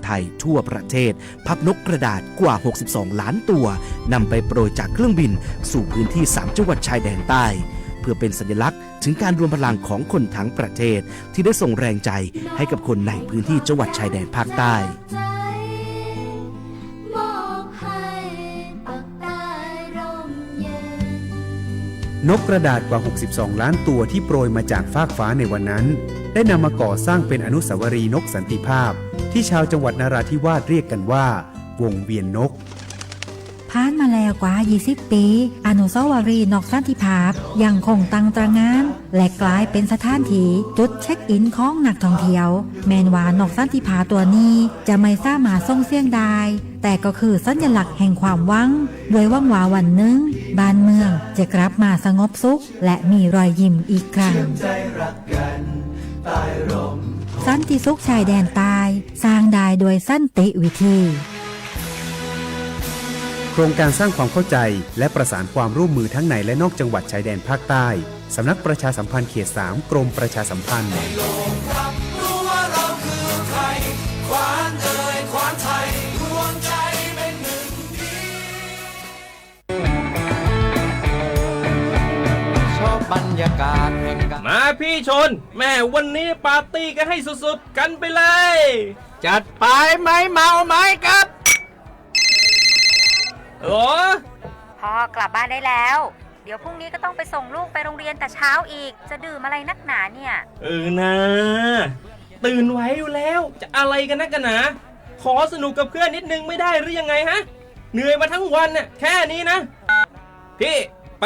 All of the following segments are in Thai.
ไทยทั่วประเทศพับนกกระดาษกว่า62ล้านตัวนำไปโปรยจากเครื่องบินสู่พื้นที่3จังหวัดชายแดนใต้เพื่อเป็นสัญลักษณ์ถึงการรวมพลังของคนทั้งประเทศที่ได้ส่งแรงใจให้กับคนในพื้นที่จังหวัดชายแดนภาคใต้นกกระดาษกว่า62ล้านตัวที่โปรยมาจากฟากฟ้าในวันนั้นได้นำมาก่อสร้างเป็นอนุสาวรีย์นกสันติภาพที่ชาวจังหวัดนราธิวาสเรียกกันว่าวงเวียนนกผ่านมาแล้วกว่า20ปีอนุสาวรีย์นกสันติภาพยังคงตั้งตระหง่านและกลายเป็นสถานที่จุดเช็คอินของนักท่องเที่ยวแม้ว่านกสันติภาพตัวนี้จะไม่สามารถส่งเสียงได้แต่ก็คือสัญลักษณ์แห่งความหวังด้วยหวังว่าวันหนึ่งบ้านเมืองจะกลับมาสงบสุขและมีรอยยิ้มอีกครั้งสันติสุขชายแดนใต้สร้างได้โดยสันติวิธีโครงการสร้างความเข้าใจและประสานความร่วมมือทั้งในและนอกจังหวัดชายแดนภาคใต้สำนักประชาสัมพันธ์เขต 3 กรมประชาสัมพันธ์บรรยากาศแห่งการมาพี่ชนแม่วันนี้ปาร์ตี้กันให้สุดๆกันไปเลยจัดไปไหมเมาไหมครับโอ้พ่อกลับบ้านได้แล้วเดี๋ยวพรุ่งนี้ก็ต้องไปส่งลูกไปโรงเรียนแต่เช้าอีกจะดื่มอะไรนักหนาเนี่ยนะตื่นไว้อยู่แล้วจะอะไรกันนักกันหนาขอสนุกกับเพื่อนนิดนึงไม่ได้หรือยังไงฮะเหนื่อยมาทั้งวันเนี่ยแค่นี้นะพี่ไป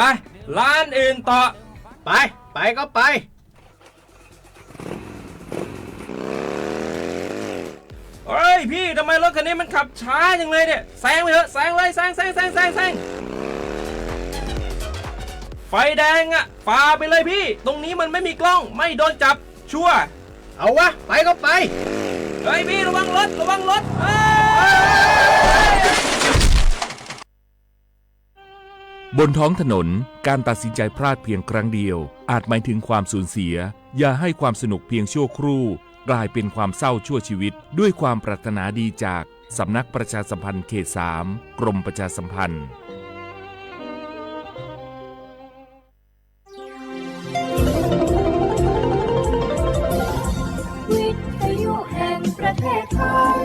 ร้านอื่นต่อไปก็ไปเฮ้ยพี่ทำไมรถคันนี้มันขับช้าจังเลยเนี่ยแซงไปเถอะแซงเลยแซงไฟแดงอ่ะฝ่าไปเลยพี่ตรงนี้มันไม่มีกล้องไม่โดนจับชัวร์เอาวะไปก็ไปเฮ้ยพี่ระวังรถบนท้องถนนการตัดสินใจพลาดเพียงครั้งเดียวอาจหมายถึงความสูญเสียอย่าให้ความสนุกเพียงชั่วครู่กลายเป็นความเศร้าชั่วชีวิตด้วยความปรารถนาดีจากสำนักประชาสัมพันธ์เขต 3 กรมประชาสัมพันธ์วิทยุแห่งประเทศไทย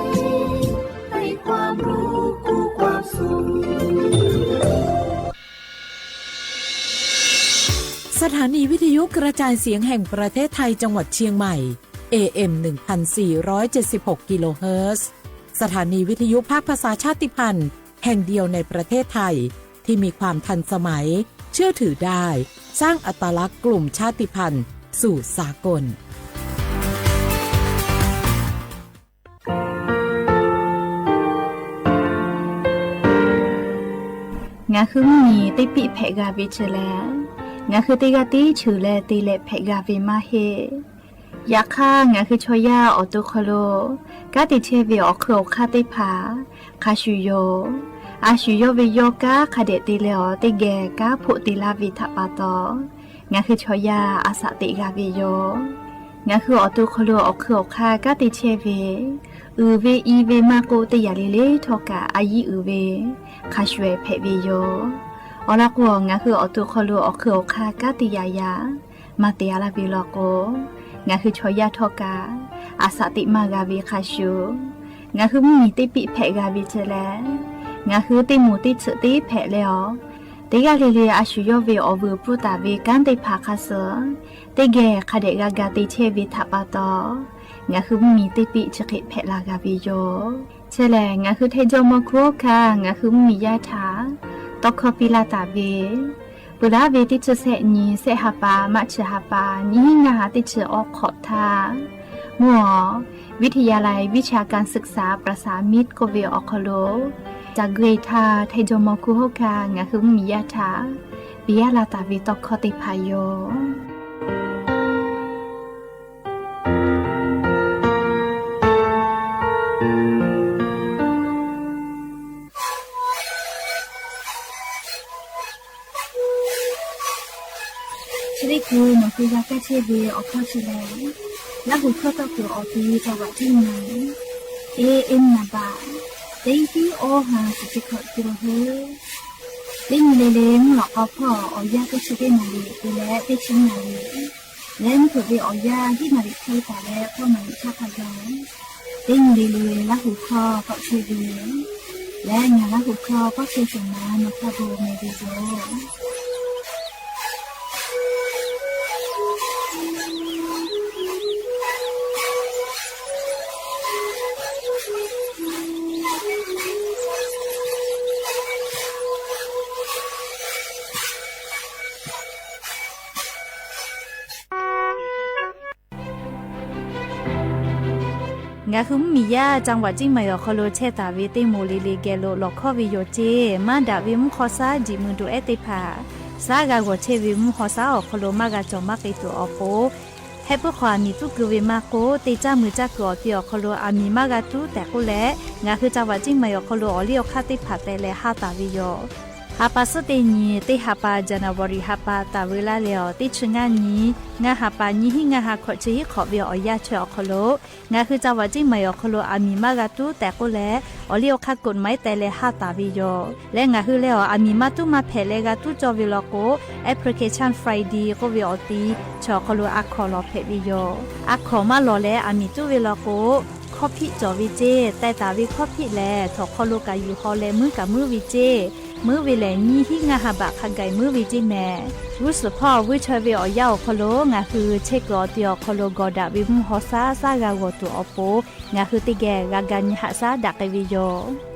ให้ความรู้คู่ความสุขสถานีวิทยุกระจายเสียงแห่งประเทศไทยจังหวัดเชียงใหม่ AM 1476 กิโลเฮิรตซ์สถานีวิทยุภาคภาษาชาติพันธุ์แห่งเดียวในประเทศไทยที่มีความทันสมัยเชื่อถือได้สร้างอัตลักษณ์กลุ่มชาติพันธุ์สู่สากลงาคือมีติปิเพกาวิเชลงาคือติกาติชูเลติเลเพกาวิมาเฮยาค่างาคือชอยาออตุคโลกาติเชวิออคโลคาติผาคาชูโยอาชูโยวิโยกาคาเดติเลอติเกกาพุติลาวิทัปาโตงาคือชอยาอาสติกาวิโยงาคือออตุคโลออคโลคากาติเชวิอือเวอีเวมาโกติยาลิเลทอกาอายีอือเวคาชเวเพวิโยอลักวงาคือออตุคโลออคโลคากาติยายามาเตียลาวิโลโกงาคือชอยาทอกาอาสติมากาวิคาชูงาคือมีติปิเพกาวิเจแลงาคือติมูติสติเพเลอติกาลิเลอาชูโยเวอวูปุตาเวกันติภาคาเสติเกคาเดกากาติเชวิทัปาตองาคือมีติปิจคิเพลากาวิโยเชแลงาคือเทโจโมโคคางาคือมียาถาตอคปิลาตาเวปุราเวติเชเสนีเสหปามัชหปานิงาติเชออกขอทามัววิทยาลัยวิชาการศึกษาประสานมิตรโกเวออคโลจากเกรทาไทโจโมคุโฮคางาคือมียาถาปิยาลาตาวิตอคติพายโยคือมันคือยาแก้เชื้อเวออกข้อเชื้อแล้วหูข้อตะเกียวออกทีจังหวัดที่ไหน AM နာပါတိတ်ပြီးအောဟာစတိခတ်ကြရဟဲတင်းလေလေငါအဖောအရာကစတဲ့နာလီဒီလေတိချင်းနာလီလမ်းကိုဒီအရာဒီနာလီထိုးတာလေပေါ်မှာချက်ခါကြောင်းတင်းလေလေလာဟုခောပတ်ချီဒီလဲညာလာဟုခောပတ်ချီစနာနဖဘူမေဒီဇောงาคุมมียาจังหวัดจิงไม่อคโลเชตาวิติโมลิลีเกโลลอคอวิโยเจมาดาวิมขอซาจิมือดูเอติพาซากาโกเชวิมขอซาอคโลมากาจอมากไอตัวอโปเฮปุความมีตุกวิมาโกติจ้ามือจักกอติอคโลอามีมากาตุแต่กุแลงาคือจังหวัดจิงไม่อคโลอลิโอคาติพาเตเลฮาตาวิโยฮาปาสเตนีติฮาปาจานาวริฮาปาตาเวลาเลอติชงานีงาฮาปานีหิงาฮาขอจิขอเวียอยาเชอคโลงาคือจังหวัดจิงไม่อคโลอามีมากาตุแต่กุแลอลิโอคากฎไม้แต่เลฮาตาวิโยและงาคือเลออามีมาตุมาเพเลกาตุจอวิโลโกแอปพลิเคชันไฟดีก็วิโอตีชอคโลอะคอลอเพวิโยอะคอมาลอเลอามีตุวิโลโกคอพิจอวิเจแต่ตาวิคอพิแลถอคโลกายูฮอเลมือกับมือวิเจมือวิเลนี่ที่งาฮาบะขังไกมือวิจิแม่รู้สึกพ่อวิชเวอยาวคโลงาคือเชกอติอคโลกอดาวิมฮอซาซากาวตัวอโปงาคือติแกกากันหะซาดักวิโย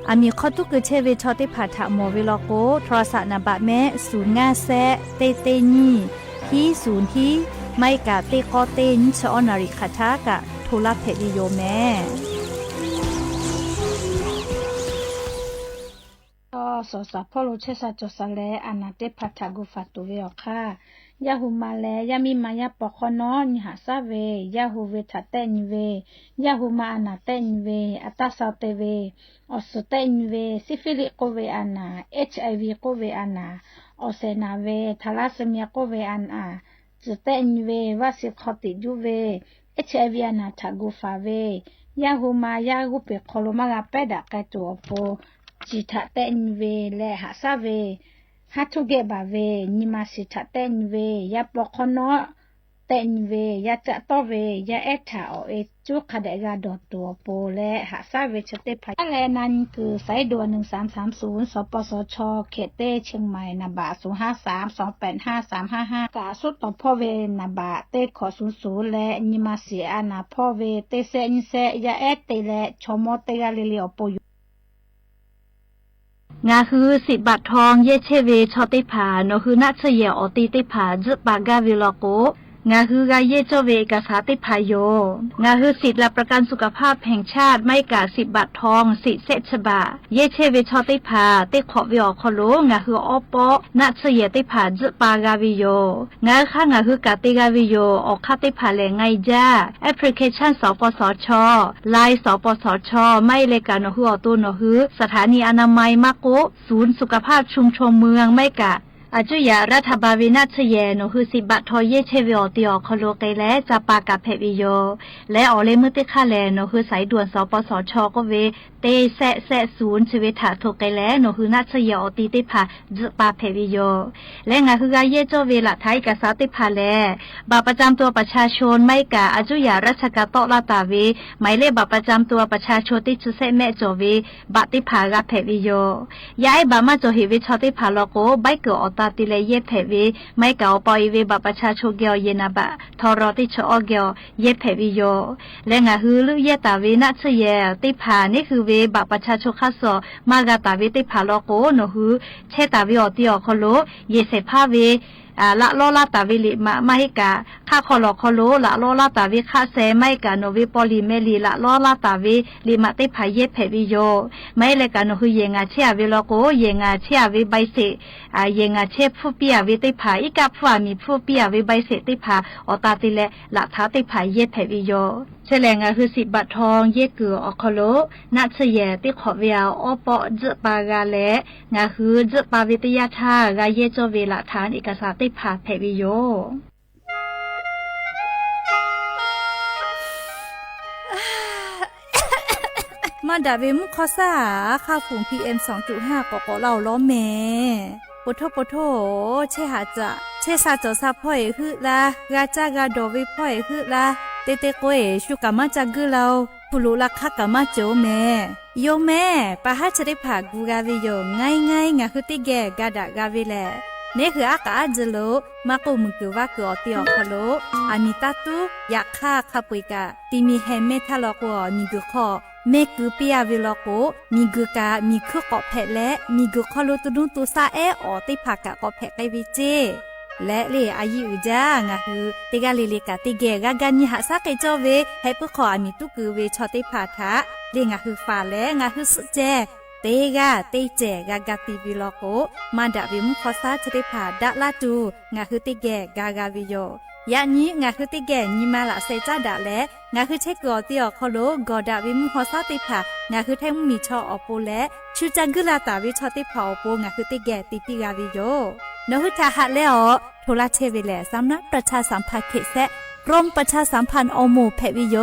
อามีข้อตุกเชเวชอติผาถะโมวิโลโกโทรศัพท์นาบะแม่ศูนย์งาแซเตเตนี่ที่ศูนย์ที่ไม่กะเตกอเตนชอนาริคาทากะโทรเพวิโยแม่สอสะพ่อโลเชสะจอสะแลอานาเตพัทธากุฟาตุเวอค่ะยาหูมาแลยามีมายาปอคอนอนหาซาเวยาหูเวทัตเตนเวยาหูมาอานาเตนเวอัตตาซาเตเวอสเตนเวซิฟิลิโกเวอานา HIV โกเวอานาอเซนาเวทาลาซีเมียโกเวอานาจุเตนเววาสิคอติจูเว HIV อานาทากุฟาเวยาหูมายากุเปคโลมาลาเปดะกะตัวโปจิตะเตนเวและหาซาเวฮัทุเกบาเวนิมาสิทะเตนเวยาปอคอนอเตนเวยาจะตอเวยาเอถาอเอจุคาเดกาดอตัวโปและหาซาเวชเตพะแลนั้นคือสายด่วน1330สปสชเขตเตเชียงใหม่นาบะ053285355กาสุดต่อพ่อเวนาบะเตขอ00และนิมาสิอานาพ่อเวเตเซนิเซยาเอเตและชมอเตกาเลเลอโปงาคือ10 บาททองเยเชเวชอติผาโนคือนัชเยอติติผาจุปากาวิโลโกงาคือกาเยเจเวกาสาติพายโยงาคือสิทธิและประกันสุขภาพแห่งชาติไม่กา10 บาททองสิเซชบาเยเชเวชอติผาติขอวิอคโลงาคืออปอนัชเยติผาจุปากาวิโยงาค่างาคือกาติกาวิโยออกคาติผาแลไงจ้าแอปพลิเคชันสปสชไลน์สปสชไม่เลกาโนคืออตุโนคือสถานีอนามัยมาโกศูนย์สุขภาพชุมชนเมืองไม่กะอาจุยารัฐบาลวินาชเยโนคือ10 บาททอเยเชวิอติอคโลเกและจะปากาเพวิโยและออเลมุติคาแลโนคือสายด่วนสปสชก็เวเตแซศูนย์ชีวิตถาโทเกและโนคือนาชเยอติติพาจะปาเพวิโยและงาคือกาเยโจเวละไทยกาสาติพาแลบัตรประจำตัวประชาชนไม่กาอาจุยาราชกาโตลาตาเวหมายเลขบัตรประจำตัวประชาชนติจุเซแม่โจเวบัตติพากาเพวิโยย้ายบามาโจเฮวิชอติพาโลโกใบเกอตาติเลเยเพวิไม่เก่าปอยเวบัประชาชนเกียวเยนาบะทอรอติชอเกียวเยเพวิโยและงาฮือลุเยตาเวนัชเยติพานี่คือเวบัประชาชนคัสโซมากาตาเวติพาโลโกโนฮือเชตาเวอติอคโลเยเสพาเวละโลลาตาวิลิมาให้กาค่าคอลอคโลละโลลาตาวิค่าเซไม่กาโนวิปอลิเมลีละโลลาตาวิลิมาติพายเยเพวิโยไม่เลกาโนคือเยงาเชียวิโลโกเยงาเชียวิใบเสเยงาเชผู้ปียวิติพาอีกาผู้มีผู้ปียวิใบเสติพาอตาติเลละท้าติพายเยเพวิโยเฉลงาคือ10 บาททองเยเกืออคโลนัชเยติขอเวียวอปอจปากาเลงาคือจปาวิทยาธากาเยโจเวละฐานเอกสารติพาเพวิโย มาดาเวมุคอซ่าค่าฝุ่น PM 2.5 ก็เราล้อแม่ปะโทเชหาจะเชซาจอซาพ่อยฮึละกาจากาโดวิพ่อยฮึละเตโกเอชุกามาจากือเราผู้รู้ลักคักกามาโจแม่โยแม่ปะฮัจะได้ผ่ากูกาเวโยง่ายงาคือติแกกาดากาเวแลเนี่ยคืออากาศโลมากูมึงคือว่ากูตีออกโลอามิตาตุอยากฆ่าขับปุยกะตีมีเฮเมทาลอกวมีกุขอเมกุเปียวิลโกมีกุกามีคุกอแผะและมีกุขอลุตุนุตุซาเอออติผักกะอแผะไกวิเจและเลอายุจ้างาคือติกาเลกะติเกกะกันยหาซาไกจอเวให้ปุขออามิตุกุเวชอติผาทะเลงาคือฟาและงาคือสุเจเตกาเตเจกากาติวิโลโกมาดาวิมุคอซาจะได้ผ่าดะลาตูงาคือติแกกากาวิโยยะนี้งาคือติแกญิมาละเซจาดะและงาคือเชกอติอคอโลกอดาวิมุคอซาติผ่างาคือแทงมีชออโปและชูจังกุลาตาวิชอติผ่าอโปงาคือติแกติปิกาวิโยนหุทาหะแล้วโทรเชเวแลสำนักประชาสัมพันธ์เขตแซกรมประชาสัมพันธ์อโมแพวิโย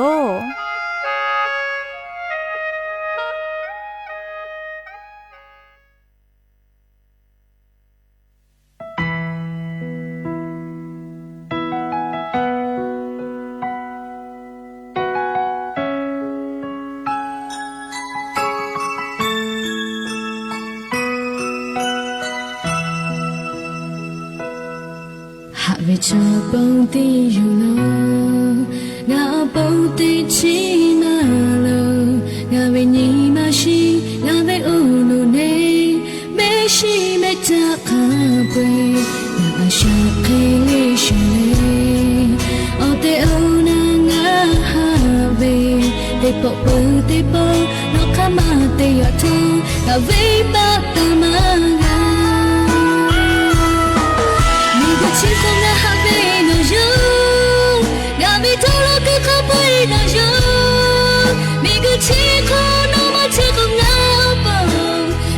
为这蹦迪有了，我蹦迪起马了，我为你马西，我为乌鲁内，没西没扎卡贝，我想给你说嘞，哦对哦那我哈贝，对不不对不，我看嘛对呀头，我为把他妈啊。情况我还没能有，我没头脑个可不能有，每个情况那么情况我不，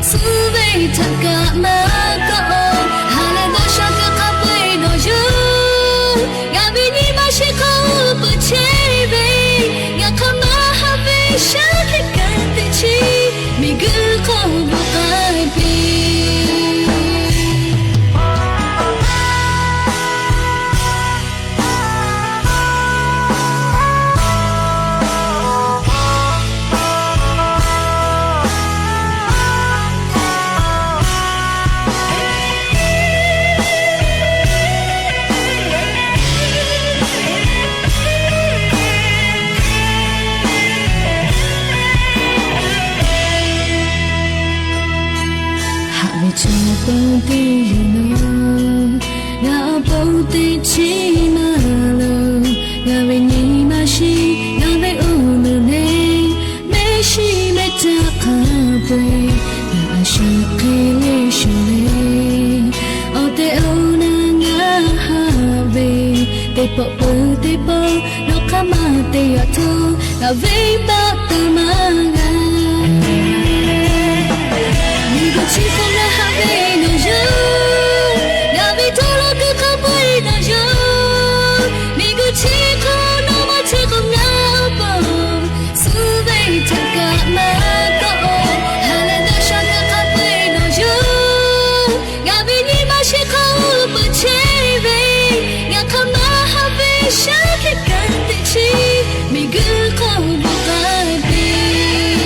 思维他干嘛个？哈来多少个可不能有，我为你嘛是可不切背，我看嘛还为啥你干得起，每个可不改变。蹦迪有了，我蹦迪起马了，我为你马西，我为乌鲁内，没西没扎卡贝，我想给你说嘞，哦对哦那我哈贝，对不不对不，我看嘛对呀头，我为把他妈啊。情况我还没能有，我为头脑个可不能有，每个情况那么情况我不，思维他干嘛个？哈来多少个可不能有，我为你嘛是可不切背，我看嘛还为啥你干得起，每个可不改变。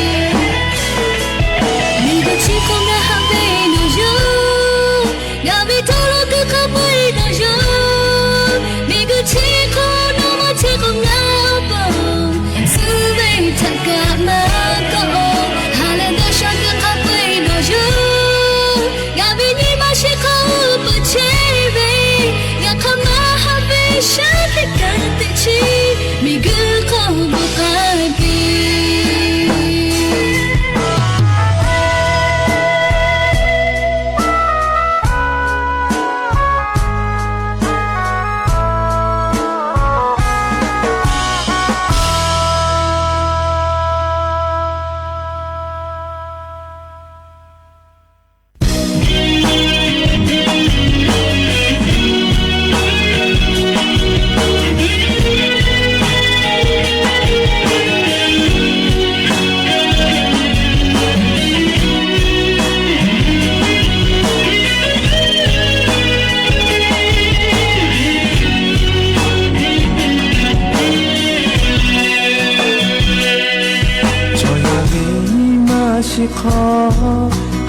ရှိခေါ်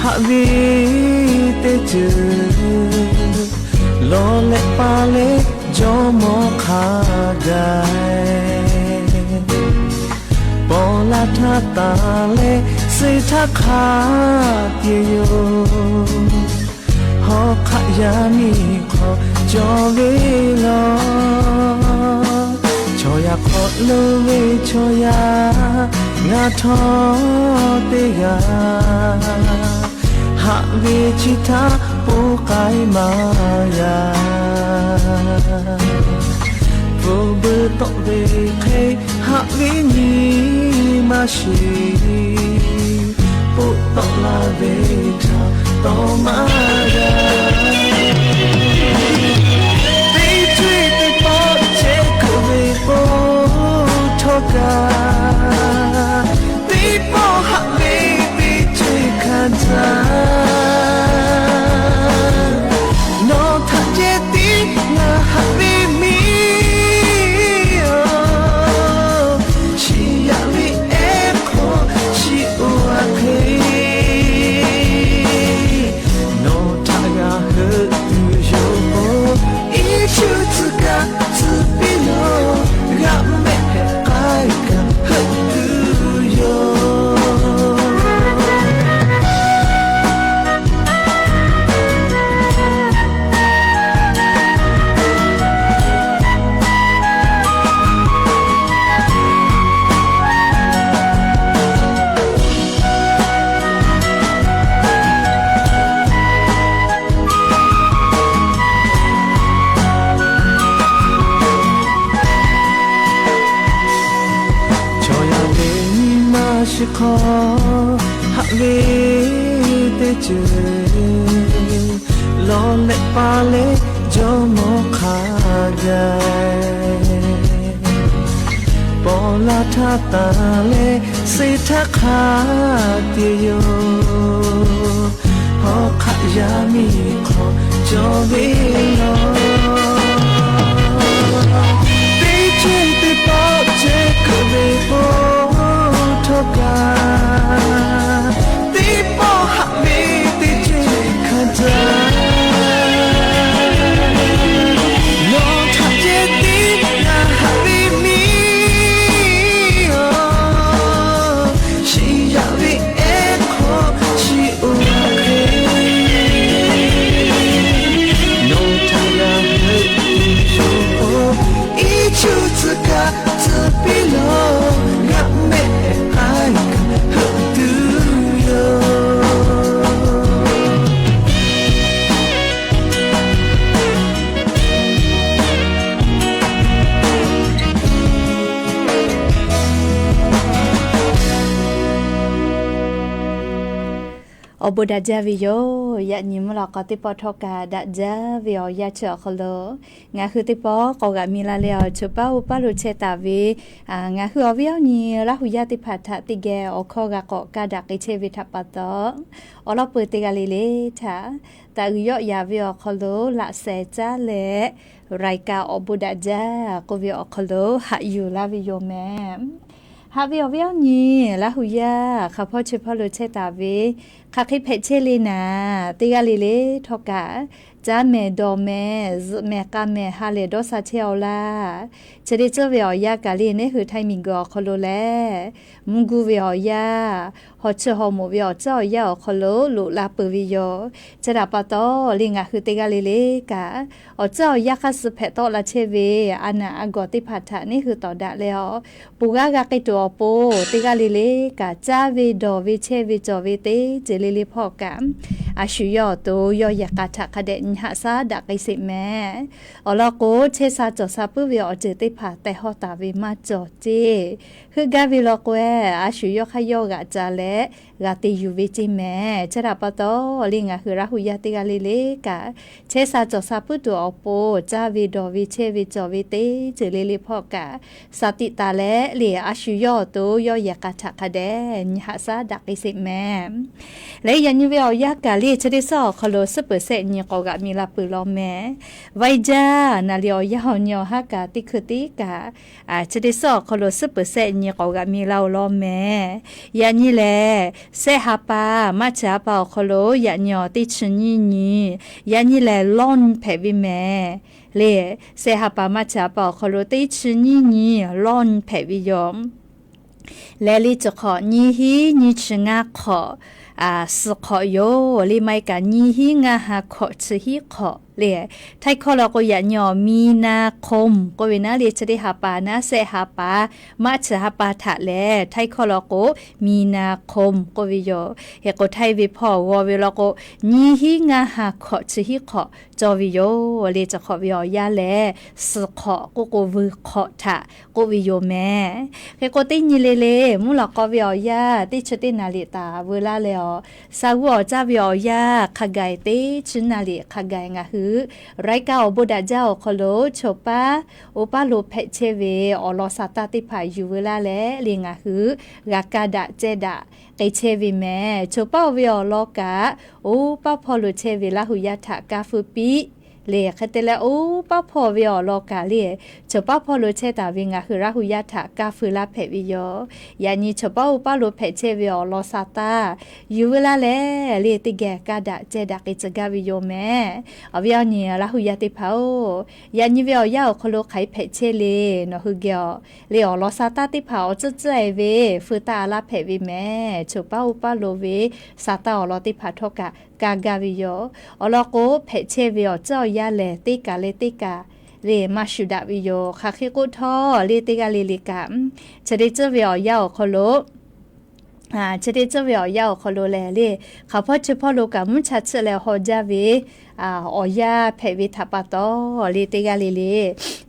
ဟာဝီတဲ့ချူလောလက်ပါလေဂျောမောခါဒိုင်ပေါ်လာထတာလေစိတ်ထခါပြေယောဟောခယာမီခေါ်ကြော်လေးလောချောရခေါ်လို့ဝေချောရငါထောတေကဟာဝေချီတာပူကိုင်မာယာဘူဘတော့ဝေခေဟာဝေနီမရှိပူတော့လာဝေတာတော့မာယာတေးချွေတေးပေါ်ချေကိုဝေပေါ်ထောက်ကတေးပေါ်ဟာဝေတေးချေခံတာနော်ထပ်တဲ့တီငါဟာဝေမီရှိရဝေခေါ်ရှိဦးခေနော်ထရဟဲ့သူယောအီချူတကစပီနောရမေကိုင်ကဟဲ့သူယောရှိခေါ်ဟာဝေတဲ့ချူလောလက်ပါလေဂျောမောခါဒိုင်ပေါ်လာထတာလေစိတ်ထခါပြေယောဟောခယာမီခေါ်ကြော်ဝေလောတေးချွေတေးပေါ်ချေကဝေပေါ်ထောက်ကတေးပေါ်ဟာမီတေးချေခံတာလောထပ်တဲ့တီငါဟာဝီမီရှိရဝေခေါ်ရှိဦးခေနိုထလာဟဲ့ရှိဦးအီချူစကားစပီလောငါမေအိုင်ကဟဲ့သူယောอบุดาจาวิโยยะนิมลอกติปอทอกาดาจาวิโอยะเชอคโลงาคือติปอกอกะมีลาเลอชุปาอุปาลุเชตาวิงาคืออวิโอนีลาหุยะติพัทธะติเกอคอกะกอกาดักอิเชวิทัปปะตออลอเปติกาเลเลทาตาอุยอยาวิโอคโลละเซจาเลรายกาอบุดาจากวิโอคโลหะอยู่ลาวิโยแมฮาวิโอวิโอนีลาหุยะคาพอชุปาลุเชตาวิคาคิเพเชลีนาติกาลีเลทอกาจาเมดอเมเมกาเมฮาเลโดซาเชอลาเจดิเจเวอยากาลีเนหือไทมิงกอคโลแลมุงกูเวอยาฮอเชฮอมูเวอเจ้ายาคโลลุลาปวิโยจะดาปะตอลิงาคือติกาลีเลกาอเจ้ายาคัสเพตอลาเชเวอานาอากอติพัทธะนี่คือต่อดะแล้วปูกากากิตัวโปติกาลีเลกาจาเวดอวิเชวิจอวิเตเจลิลิพอกามอาชุยอโตยอยากาทะคะเดนหาซาดักไอสิแม่อลอโกเชซาจอซาปุเวอเจติผาแต่ฮอตาวิมาจอเจคือกาวิลอโกเออาชุยอขยอกะจาเลกาติยูวิจิแม่ชะดาปะตอลิงาคือราหุยาติกาลิเลกาเชซาจอซาปุตัวอโปจาวิดอวิเชวิจอวิเตเจลิลิพอกาสติตาเลเลอาชุยอโตยอยากาทะคะเดนหาซาดักไอสิแม่และยันยูเวอยากาลีชะดิซอคโลสเปอร์เซญกอกะมีลาปือลอแม่ไวจานาเลียวยะหอนยอฮากาติคือติกาชะดิซอคโลสเปอร์เซญกอกะมีลาลอแม่ยันนี่แล เซฮาปามาชาเปาคโลยะญอติชนีนียะนี่แลล่อนแผวิแม่เลเซฮาปามาชาเปาคโลติชนีนีล่อนแผวิยอมและลิจะขอนี่ฮีนี่ชงาขอสขอโยลิไม่กันนี่ฮีงาหาขอชฮีขอเลยไทยขอเราก็อย่าหย่อมีนาคมก็เวนะเรียจะได้หาปานะเสหาปามาเชหาปาถะแลไทยขอเราก็มีนาคมก็วิโยเฮก็ไทยวิพอวอเวเราก็นี่ฮีงาหาขอชฮีขอจอวิโยเรียจะขอวิโยยาแลสขอก็วิขอถะก็วิโยแม่เฮก็ตินี่เลมุหลอกก็วิโยยาติชตินาลิตาเวลาแล้วสาวจ้าวิโยยาขะไกติชินาลิขะไกงะฮืไรเก้าบุดาเจ้าคโลโชปาโอปาโลเพเชเวอลอสาตาติภายอยู่เวลาและเลียงะฮืกากาดะเจดะไกเชวิแม่โชปาเวอลอกาโอปาพอโลเชเวลาหุยะทะกาฟุปีเลียคเตละโอป้าพอวิอลอกาเลียเฉป้าพอโลเชตาวิงาคือราหุยะถากาฟืลาเพวิโยยานีเฉป้าป้าโลเพเชวิอลอซาตาอยู่เวลาแลเลียติแกกาดะเจดักอิจกาวิโยแม่อวิอนีราหุยะติเผายานีวิอยาคโลไขเพเชเลนอฮึเกียวเลียลอซาตาติเผาจะเจเวฟืตาลาเพวิแม่เฉป้าป้าโลเวซาตาอลอติผาทกะกากาวิโยอลอโกเพเชวิอเจ้ายาเลติกาเลติกาเรมาชุดาวิโยคาคิกุทอเลติกาเลลิกาจะได้เจ้าวิอยาคโลจะได้เจ้าวิอยาคโลแลเลเขาพอเฉพาะโลกามุชัดเสแล้วฮอจาเวออยาเพวิทัปตอเลติกาเลเล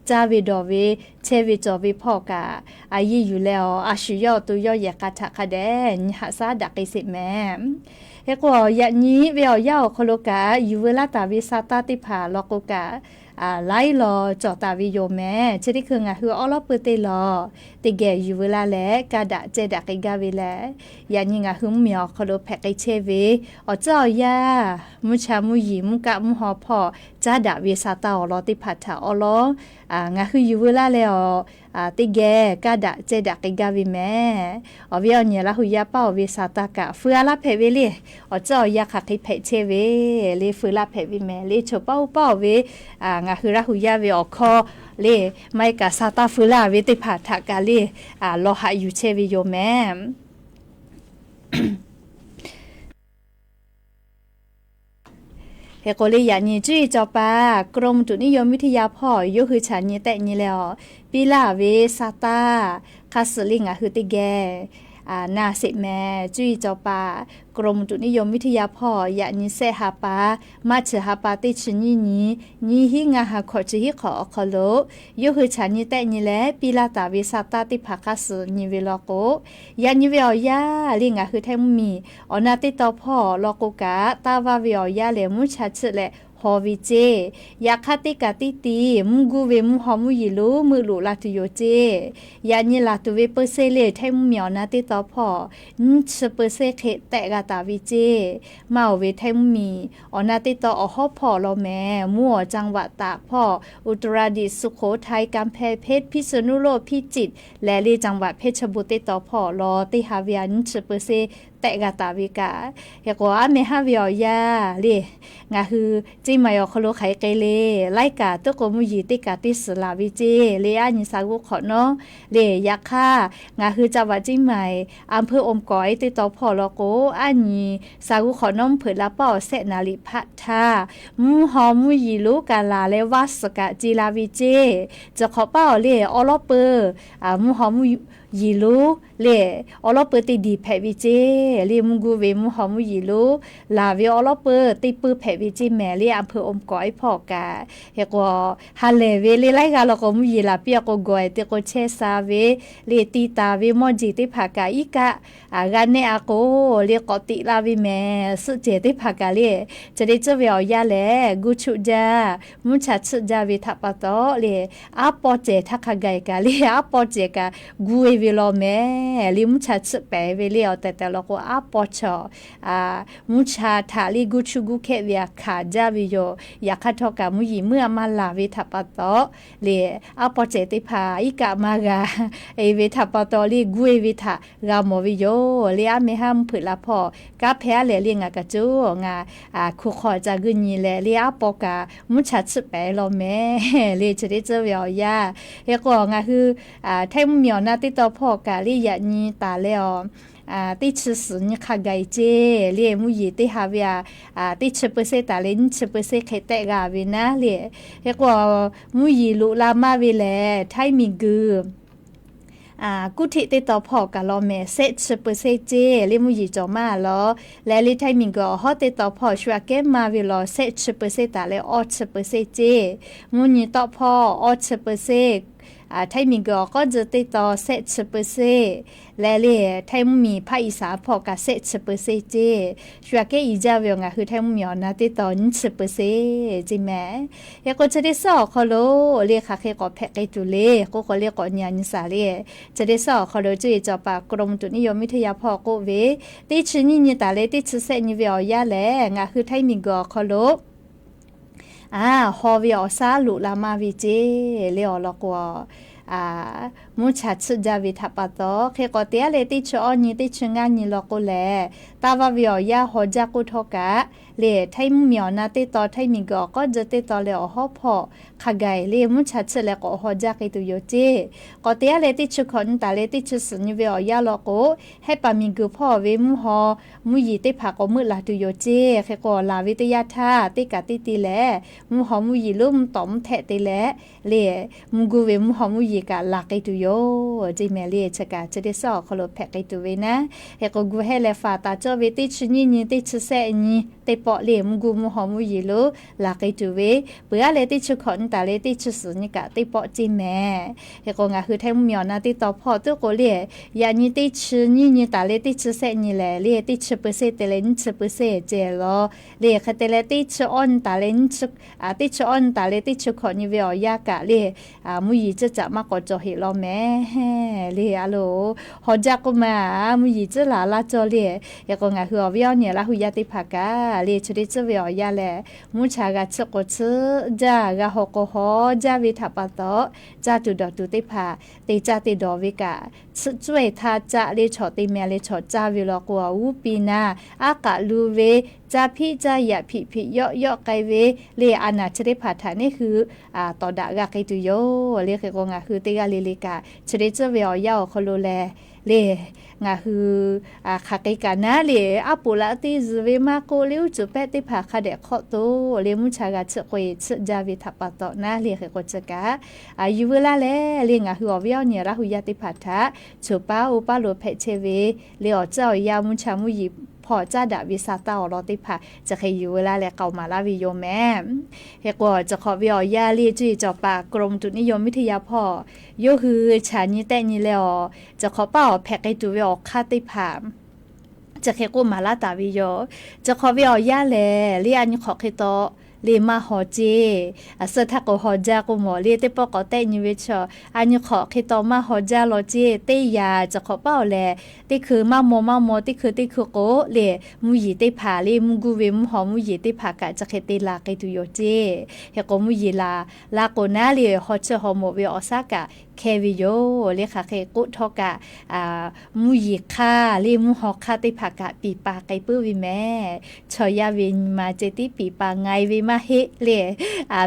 จาวิดอเวเชวิจอวิพ่อกาอายีอยู่แล้วอาชุยอตุยอยากาทะคาเดนหาซาดักอิสิแมเฮกว่าอย่างนี้เวียวยาวคโลกาอยู่เวลาตาวิสาตาติผาลอกกาไล่รอจอตาวิโยแม่เช่นที่คืองาคือออลเปเตลอติแกอยู่เวลาแลกาดะเจดักกาเวแลอย่างนี้งาคือเมียคโลแพกเชเวอเจ้ายามุชามุยิมุกะมุหอพอจ้าดะวิสาตาอลอติผาถาอลงาคืออยู่เวลาแล้วติแกกาดะเจดักกาวิแม่อวิอเนี่ยละหุยาเป้าวิสาตากะเฟือละเพเวเลอเจ้ายาคักเพเชเวเลเฟือละเพวิแม่เลโชเป้าเวงาคือละหุยาเวอคอเลไม่กะซาตาฟือละเวติผาทากาเลลอหะอยู่เชวิโยแม่เฮโกเลยอย่างนี้จุ้ยจอปากรมอุตุนิยมวิทยาพ่อยกคือฉันนี้แต่นี้แล้วปีลาเวซาตาคาสลิงคือติแกนาสิแม่จุ้ยจอปากรมอุตุนิยมวิทยาพ่ออย่างนี้เสหาปามาเชหาปาติชนี้หิงาหาขอจิฮิขอคโลยกคือฉันนี้แต่นี้แหละปีลาตาเวซาตาติภาคาสนิเวลโกยานิเวอยาลิงคือแทมมีอนาติตอพ่อลโกกาตาวาเวอยาเลมุชัดแหละฮอวิเจยาคติกาติตีมุกูเวมุฮอมุยิโลมือหลุลาตุโยเจยานิลาตุเวเปเซเลไทมุเมียวนาติตอพอชเปเซเคแตกาตาวิเจมาเวไทมุมีอนาติตออฮอพอลอแม่มั่วจังหวัดตากพ่ออุตรดิตถ์สุโขทัยกำแพงเพชรพิษณุโลกพิจิตรและลีจังหวัดเพชรบุรีติตอพอลอติฮาเวียนชเปเซแต่กาตาวิกาเฮกว่าเมฮาวิอยาเลงาคือจิมายอคโลไขเกเลไลกาตะโกมุยิติกาติสลาวิเจเลอานิสากุขอเนาะเลยักค่างาคือจังหวัดจิมายอำเภออมก๋อยติตอพอลโกอันนี้สากุขอน้อมเผยละเป้าเสนาลิพัทธามุฮอมุยิลุกาลาเลวัสกะจิลาวิเจจะขอเป้าเลออลเปอร์มุฮอมุยิลุเลออลเปอร์ติดีแพวิเจเลมุกูเวมุฮอมุยิลุลาเวออลเปอร์ติปือแพวิเจแม่เลอำเภออมก๋อยพอกาเฮกว่าฮัเลเวเลไลกาลก็มุยิลาเปียกกอยติโกเชซาเวเลติตาเวมอจิติภากาอีกะกาเนอาโกเลกอติลาเวแม่สุเจติภากาเลจะได้เจเวอยาแลกุชุจามุชัดสุจาเวทัปปะตอเลอาปอเจทักขะไกกาเลอาปอเจกากูเว วิโลแม่ลิมุชาสึเปเวลียวแต่เราก็อาปอชมุชาทาลิกุชุกุเคเวียขาจาวิโยอยากขัดทอกามุยีเมื่อมาลาวิทัปโตเลอาปอเจติพาอิกามากาเอวิทัปโตลิกุเอวิทากามวิโยเลอาเมหัมผืลาพอกาแพ้เลเลียงกะจูงาคุขอจากึนีเลอาปอกามุชาสึเปโลแม่เลจะได้เจอเวียยาเฮก็งาคือไทยมุเมียวนาติตอพอกาลิยานีตาแล้วติชสุนคาไกเจเลียมุยีติฮาเวียติชเปเซตาเลนชเปเซเคเตกาวินะเลียเฮก็มุยีลุลามาเวแลไทยมิกือกุธิติตอพอกะลอแม่เซชเปเซเจลิมุยีจอมาลอและลิไทยมิงก็ฮอติตอพอชัวเกมาวิลอเซชเปเซตาเลออชเปเซเจมุยีตอพอออชเปเซไทยมีก็จะติดต่อเซชเปอร์เซและเล่ไทยมีภาคอีสานพอกับเซชเปอร์เซเจชัวเกอีจาเวงคือไทยมีนะติดต่อนิชเปอร์เซจิแม่ยก็จะได้สอบเขาโลเรียกค่ะแค่ก็แพกจุเลก็เรียกก็ญาณิสาเลจะได้สอบเขาโลจะจะปากกรมตุนิยมวิทยาพอก็เวติชนี่ตาเลติชเซนิเวียยาแลคือไทยมีก็เขาโลฮอวิอซาลุลามาวิเจเลอลกว่ามุชาชุดาวิทัปโตเคก็เตียเลติชอนี่ติชงานนี่ลกแลตาวาวิอยาฮอจากุทกะเลไทยมุเมียวนาติตอไทยมีก็จะติตอเลอฮอพอขไกเลมุชาชุเลก็ฮอจากิตุโยเจก็เตียเลติชคนตาเลติชสุนวิอยาลกให้ปามีกุพ่อเวมุฮอมุยีติภาก็มือลาตุโยเจเคก็ลาวิทยาธาติกะติติแลมุฮอมุยีลุ่มตอมแทติแลเลมุกุเวมุฮอมุยีกะลากิตุโยจิเมลีชกะจะได้สอคโลแพกิตุเวนะเฮก็กูให้เลฟาตาจอเวติชนี่ติชเซนี่ติปอเลมุกุมุฮอมุยีโลลากิตุเวเปือเลติชคอนตาเลติชสุนิกะติปอจิแม่เฮก็งาคือไทมุเมียวนาติตอพอตุโกเลยานี่ติชนี่ตาเลติชเซนี่แลเลติชเปเซเตเลนชเปเซเจโลเลคเตเลติชออนตาเลนชติชออนตาเลติชคอนี่เวียยากะเลมุยีจะมากอจอเฮลอแม่เลอะโลฮอจักมามุยีจะลาจอเลยก็งาคือวิอเนี่ยละหุยาติภากาเลชดิจะเวียยาแลมุชากะชกชจากะฮอกฮอจาวิทัปโตจาตุดอตุติภาติจาติดอวิกะช่วยทาจะเลชอติเมเลชอจาวิลกัวอูปีนาอากะลูเวจาพี่จายะพี่ย่อไกเวเลอานาชดิภาฐานนี่คือต่อดากะไกตุโยเลเคก็งาคือติกาลิลิกาชดิจะเวียยาคโลแลเลงาคือคาไกกานะเลอาปุลาติซเวมาโกลิวจุเปติภาคาเดคอโตเลมุชากะชะโกยชะจาวิทัปโตนะเลเคก็จะกะอายุเวลาเลงาคือวิอเนี่ยละหุยาติภาทะจุปาอุปาโลเพเชเวเลอเจ้ายามุชามุยิพอจ้าดาวิซาตาอรติภาจะเคยอยู่เวลาแลเก่ามาลาวิโยแม่เฮก็จะขอวิอยาลีจุยจอปากรมตุนิยมวิทยาพ่อโยคือชานี่แต่นี่แล้วจะขอเป้าแพกไอตุวิอคาติภาจะเคกูมาลาตาวิโยจะขอวิอยาแลเรียนขอเคโตเลมาฮอเจเสถ้าก็ฮอจาก็หมอเลเตปก็แต่นี่เวชอันนี้ขอคิดต่อมาฮอจาโลเจเตยาจะขอเป้าแลติคือมาโมติคือโกเลมุยีติผาเลมุกุเวมหอมุยีติผากะจะเคติลาไกตุโยเจเฮก็มุยีลาโกนาเลฮอเชฮอโมเวอซากะเควิโยเลค่ะเคกุทอกะมุยีคาเลมุฮอคาติผากะปีปาไกปื้อวิแม่ชอยาวินมาเจติปีปาไงวิมาเฮเล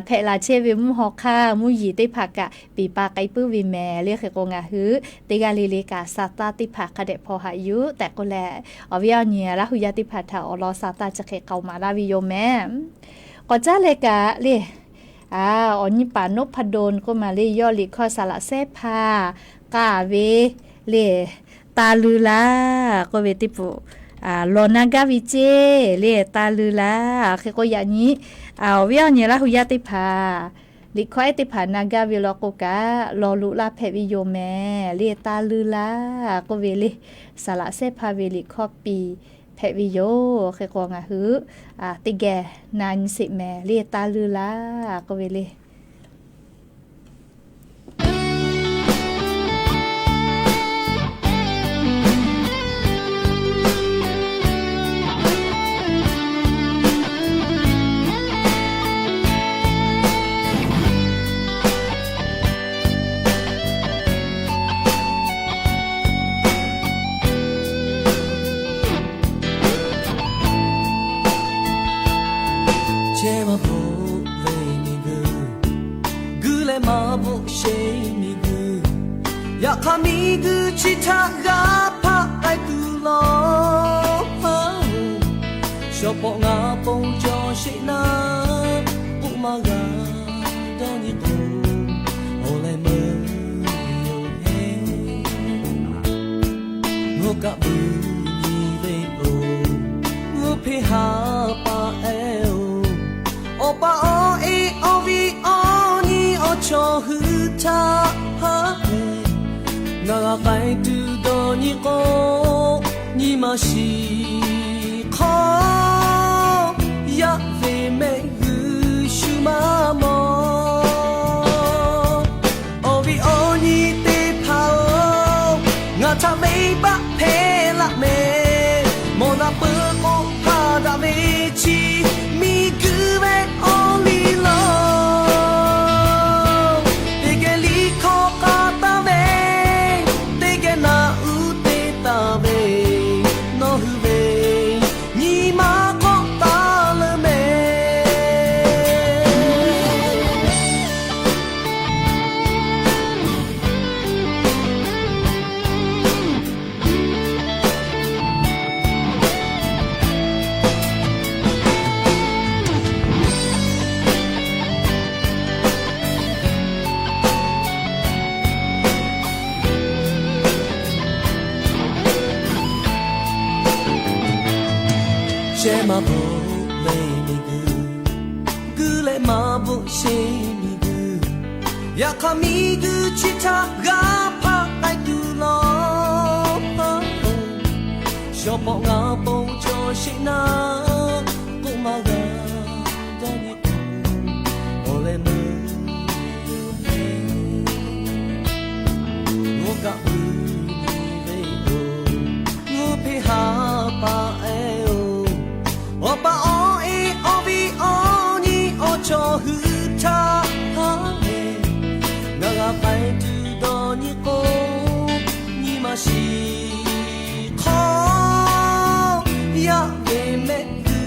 แพลาเชวิมุฮอคามุยีติผากะปีปาไกปื้อวิแม่เลค่ะกงาหือติกาลิลิกาซาตาติผากะเดพอหายุแต่ก็แลอวิอเนี่ยละหุยาติผาทาอลอซาตาจะเคเกามาลาวิโยแม่ก็จ้าเลกะเลอันนี้ปานพดลก็มาเลยย่อลิคอสละเซพากาเวเลตาลือลาก็เวติปุลอนากาวิเจเลตาลือลาคือก็อย่างนี้วิญญาณละหุยาติภาลิคอยติภานากาวิลโกกะลอลุลาเพวิโยแมเลตาลือลาก็เวเลสละเซพาเวลิคอปีแพวิโยเคกงาหือติแกนันสิแมเรียตาลือลาก็เวเล上口たがパイクロショポがポンチョシナウマがダニコ俺もよへงกะบูนีเวโองุเพหาปาเอโอปาโอเอโอวีโอนีโอชอฮึทาฮาเอนาไกตูโดนิโกนิมาชิคอยาเวเมกุชุมาโมโอวีโอนีเตพาโองาทาเมบะเพละเมโมนาเปโกพาดาเมชิมิกุเวโอลิโลเตเกลิโคกาตาเมเตเกนาอุเตตาเมโนหุเวนิมาโคตาเลเมเชมาโบเลมิกุกุเลมาโบเชมิกุยาคามิกุชิตากาพาไกตุโลชอปงาปงโจชินากุมากาดานิโกโอเลมเฮโงกะอุนิเวโองุเพหาปาเอโอปาโอเอโอวีโอนีโอชอฮึทาฮาเอนาがไปตูโดนิโกนิมาชิคอยาเวเมกุ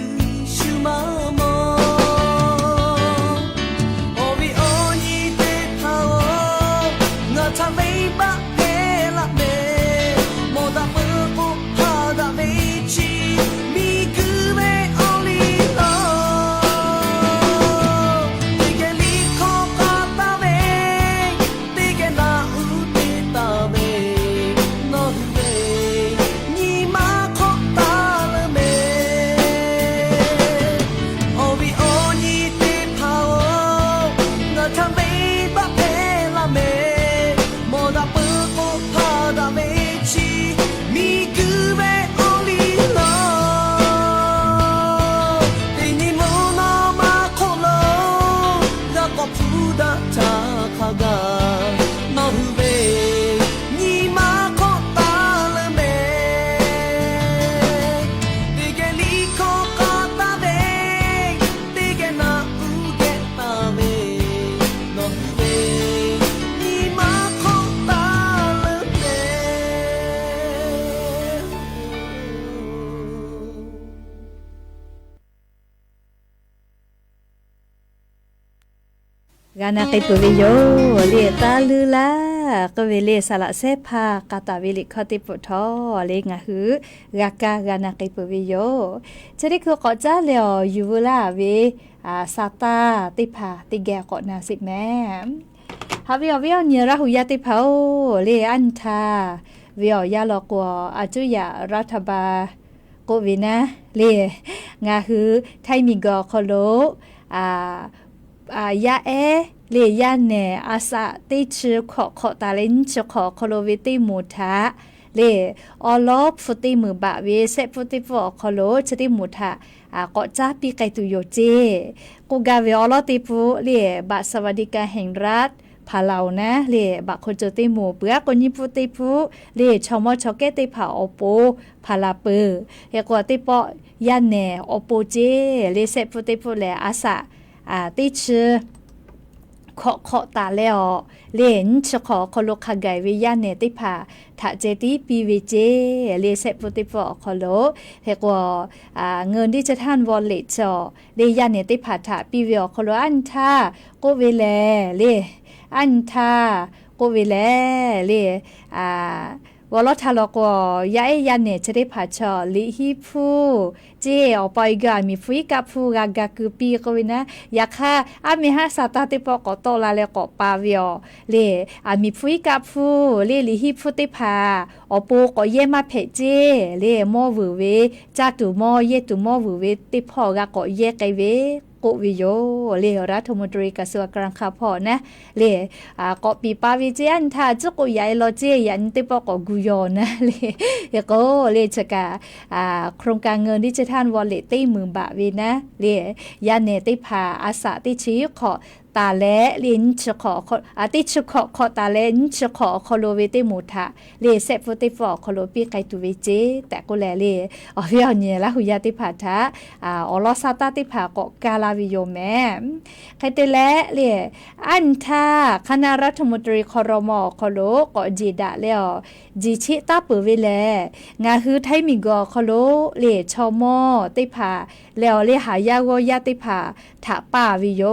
ชุมาโมโอวีโอนีเตพาโองาทาเมบะเกละเมโมดาเปโกพาดาเมชิมิกุเวโอลิโลเตเกลิโคกาตาเมเตเกนาอุเตตาเมโนหุเวนิมาโคตาเลเมโอวีโอนีเตพาโองาทาเมบะเพละเมโมดาเปโกพาดาเมชิมิกุเวโอลิโลเตนิโมนามาโคโลยาโกพูดาทาคากาโนหุเวนิมาโคตาเลเมเตเกลิโคกาตาเมเตเกนาอุเกตาเมโนหุเวนิมาโคตาเลเม กานาเกปุวิโยเลียตาลือลากเวเลสละเซพากาตาวิลิคติปุทอเลงะหือกากานาเกปุวิโยจะได้คือก็จะเลียวยูลาเวซาตาติพาติแกก็นาสิแม่ฮาวิอวิอเนระหุยาติพาเลอันทาวิอยาลอกวอาจุยารัฐบาโกวินะเลงะหือไทมิกอโคโลยาเอเลียนเนอาซาติชื่อขอตาลินชขอโคโลวิติมูทาเลออลอบฟุติมือบะเวเซฟุติฟอโคโลชติมูทาก็จ้าปีไกตุโยเจกูกาเวอลอติปุเลบะสวัสดิการแห่งรัฐพาเลานะเลบะโคโจติมูเปือกคนญี่ปุ่นติปุเลชอมอชอเกติผาโอโปพาลาเปเฮกว่าติปยันเนโอโปเจเลเซฟุติปุเลอาซาติชื่อขอตาแล้วเล่นชขอคโลคาไกวิญาณเนติพาถ้าเจติปีวิเจเลเซปุติปอคโลเฮกว่าเงินที่จะท่านวอลเล็ตจอเลยาณเนติพาถ้าปีวิอคโลอันทาโกเวเลเลอันทาโก กูเวแลเลยวอลทาลก็ยายยันเนี่ยจะได้ผ่าชอลิฮิพูเจ้อไปก็มีฟุยกับฟูกากาคือปีก็วินะอยากค่ะมีฮะสตาติปอก็โตลาเลก็ปาวิโอเลยมีฟุยกับฟูเลยลิฮิพูติพาปูก็เย่มาเพเจเลยมอวูเวจัตุมอเยตุมอวูเวติพอกาก็เย่ไกเวกุวิโยเลรัฐมนตรีกระทรวงการคลังพอนะเลก็ปีปาวิเจียนถ้าจุกใหญ่โลเจียันติปก็กุยนะเลก็เลจะกะโครงการเงินดิจิทัลวอลเล็ตตี10,000 บาทวีนะเลยันเนติพาอาสาติชีขอตาและลิ้นจะขอติชขอตาและลิ้นจะขอโลเวติมูทะเลเซฟติฟอขอโลปีไกตุเวเจแต่ก็แลเลอวิอเนี่ยละหุยาติพาทะอลอซาตาติพาก็กาลาวิโยแม่ใครเตและเลอันทาคณะรัฐมนตรีครมขอโลก็จีดะแล้วจีชิตาเปเวแลงาฮือไทมิกอขอโลเลชอมอติพาแล้วเลหายาโกยาติพาถาป่าวิโย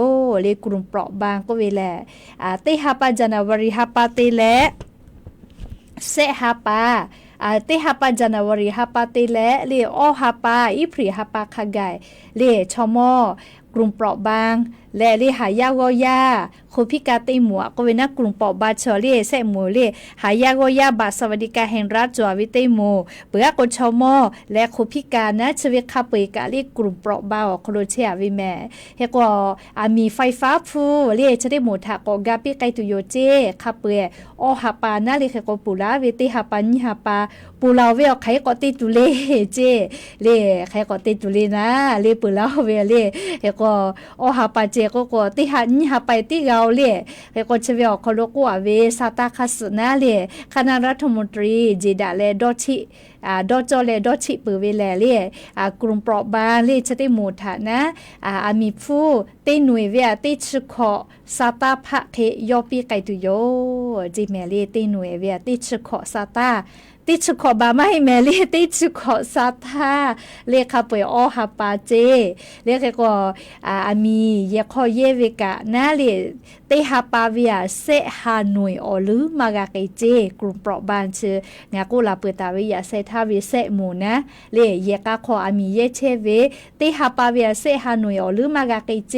เลกลุ่มเปราะบางก็เวแลติฮาปาจานาวรีฮาปาติและเซฮาปาติฮาปาจานาวรีฮาปาติและเลอฮาปาอิพรีฮาปาคากายเลชอมอกลุ่มเปราะบางและเลหายาโกยาโคพิกาติหมัวก็เวนักกลุ่มเปราะบางเฉลี่ยเสหมูเลหายาโกยาบาสวัสดิการแห่งรัฐจววิเตหมูเปื่อกชมอและโคพิกานะชเวคาเปกาเลกลุ่มเปราะบางโคโรเชียวิแม่เฮก็มีไฟฟ้าฟูเลจะได้หมูทะก็กาปิไกตุโยเจคาเปอหาปานะเลเฮก็ปุลาเวติฮาปานิฮาปาปูลาเวไขก็ติตุเลเจเลไขก็ติตุเลนะเลปุลาเวเลเฮก็อหาปาเจก็ติหันหาไปติเกาเลเฮก็เชเวอคโลกัวเวซาตาคัสนะเลคณะรัฐมนตรีจีดาเลดอชิดอจอเลดอชิเปเวแลเลกลุ่มเปราะบางเลจะได้หมู่ฐานะมีผู้ติหน่วยเวติชขอซาตาพะเคยอปีไกตุโยจีแมเลติหน่วยเวติชขอซาตาติชขอบาไม่แมลีติชขอซาตาเลขาเปอฮาปาเจเลขก็มีเยขอเยเวกะนาเลติฮาปาเวียเซฮาหน่วยอลือมากาเกเจกลุ่มเปราะบางชื่องากุลาเปตาวิยาเซทาวิเซหมูนะเลเยกาขอมีเยเชเวติฮาปาเวียเซฮาหน่วยอลือมากาเกเจ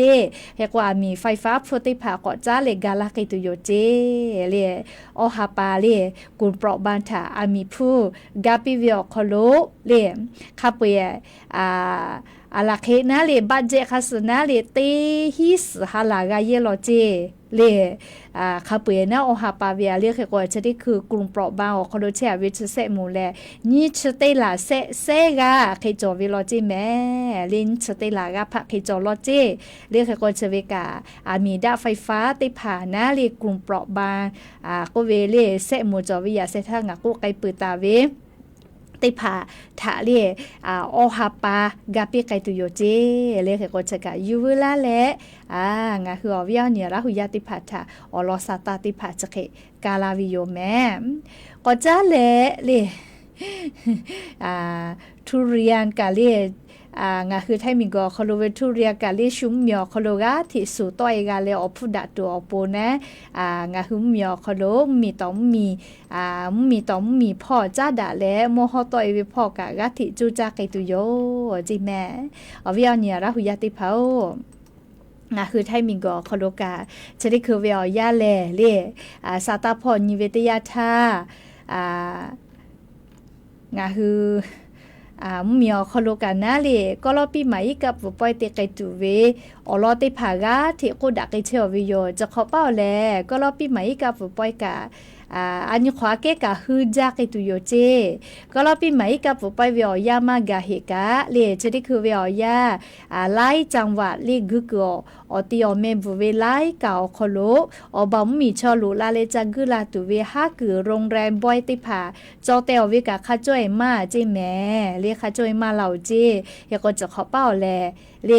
เฮกว่ามีไฟฟ้าโพติพาก็จ้าเลกาลาเกตุโยเจเลอฮาปาเลกลุ่มเปราะบางถามีผู้กาปิวิโอคโลเลคาเปอาลาเคนะเลบัดเจคัสนะเลตีฮิสฮาลากาเยโลเจเลคาเปนะโอฮาปาเวียเรียกก็จะได้คือกลุ่มเปราะบางของคโดเชียวิชเซมูแลนี่ชเตลาเซกาเคจอวิโลเจแม่ลินชเตลากาพะเคจอโลเจเรียกก็จะเวกามีดาไฟฟ้าติผ่านะเลกลุ่มเปราะบางก็เวเลเซมูจอวิยาเซทางกูไกปืตาเวติพาถาเลีอฮาปากาปิไกตุโยเจเลขก็จะกะยูเวลาและงาคืออวิยาเนี่ยละหุยาติพาถาอลอซาตาติพาจะเกกาลาวิโยแม่ก็จะเลทุเรียนกาเลงาคือไทมิกอคโลเวทุเรียกาเลชุมเมียคโลกาที่สุต้อยกาเลอพุดะตัวอปูนะงาคือเมียคโลมีต้องมีพ่อจ้าดะและโมฮอต้อยเวพ่อกากาที่จูจาไกตุโยจิแม่อวิยาเนี่ยละหุยาติเผางาคือไทมิกอคโลกาจะได้คือเวียยาแลเลซาตาพอนิเวตยาทางาคือมีอคโลกานาเลก็รอปีใหม่กับปอยเตไกตูเวอลอเตผากาที่โคดักไกเชอวิโยจะขอเป้าแลก็รอปีใหม่กับปอยกาอันนี้ขวาเกกะฮือจากไอตุโยเจก็รอปีใหม่กับไปเวียยามากาเฮกะเลจะได้คือเวียยาไล่จังหวัดเลกึกอติอเมบุเวไลกาคโลอบอมมีชอลุลาเลจักึลาตุเวฮาคือโรงแรมบอยติผาจอเตอเวกะคาจ้อยมาเจแม่เลคาจ้อยมาเหล่าเจยก็จะขอเป้าแลเล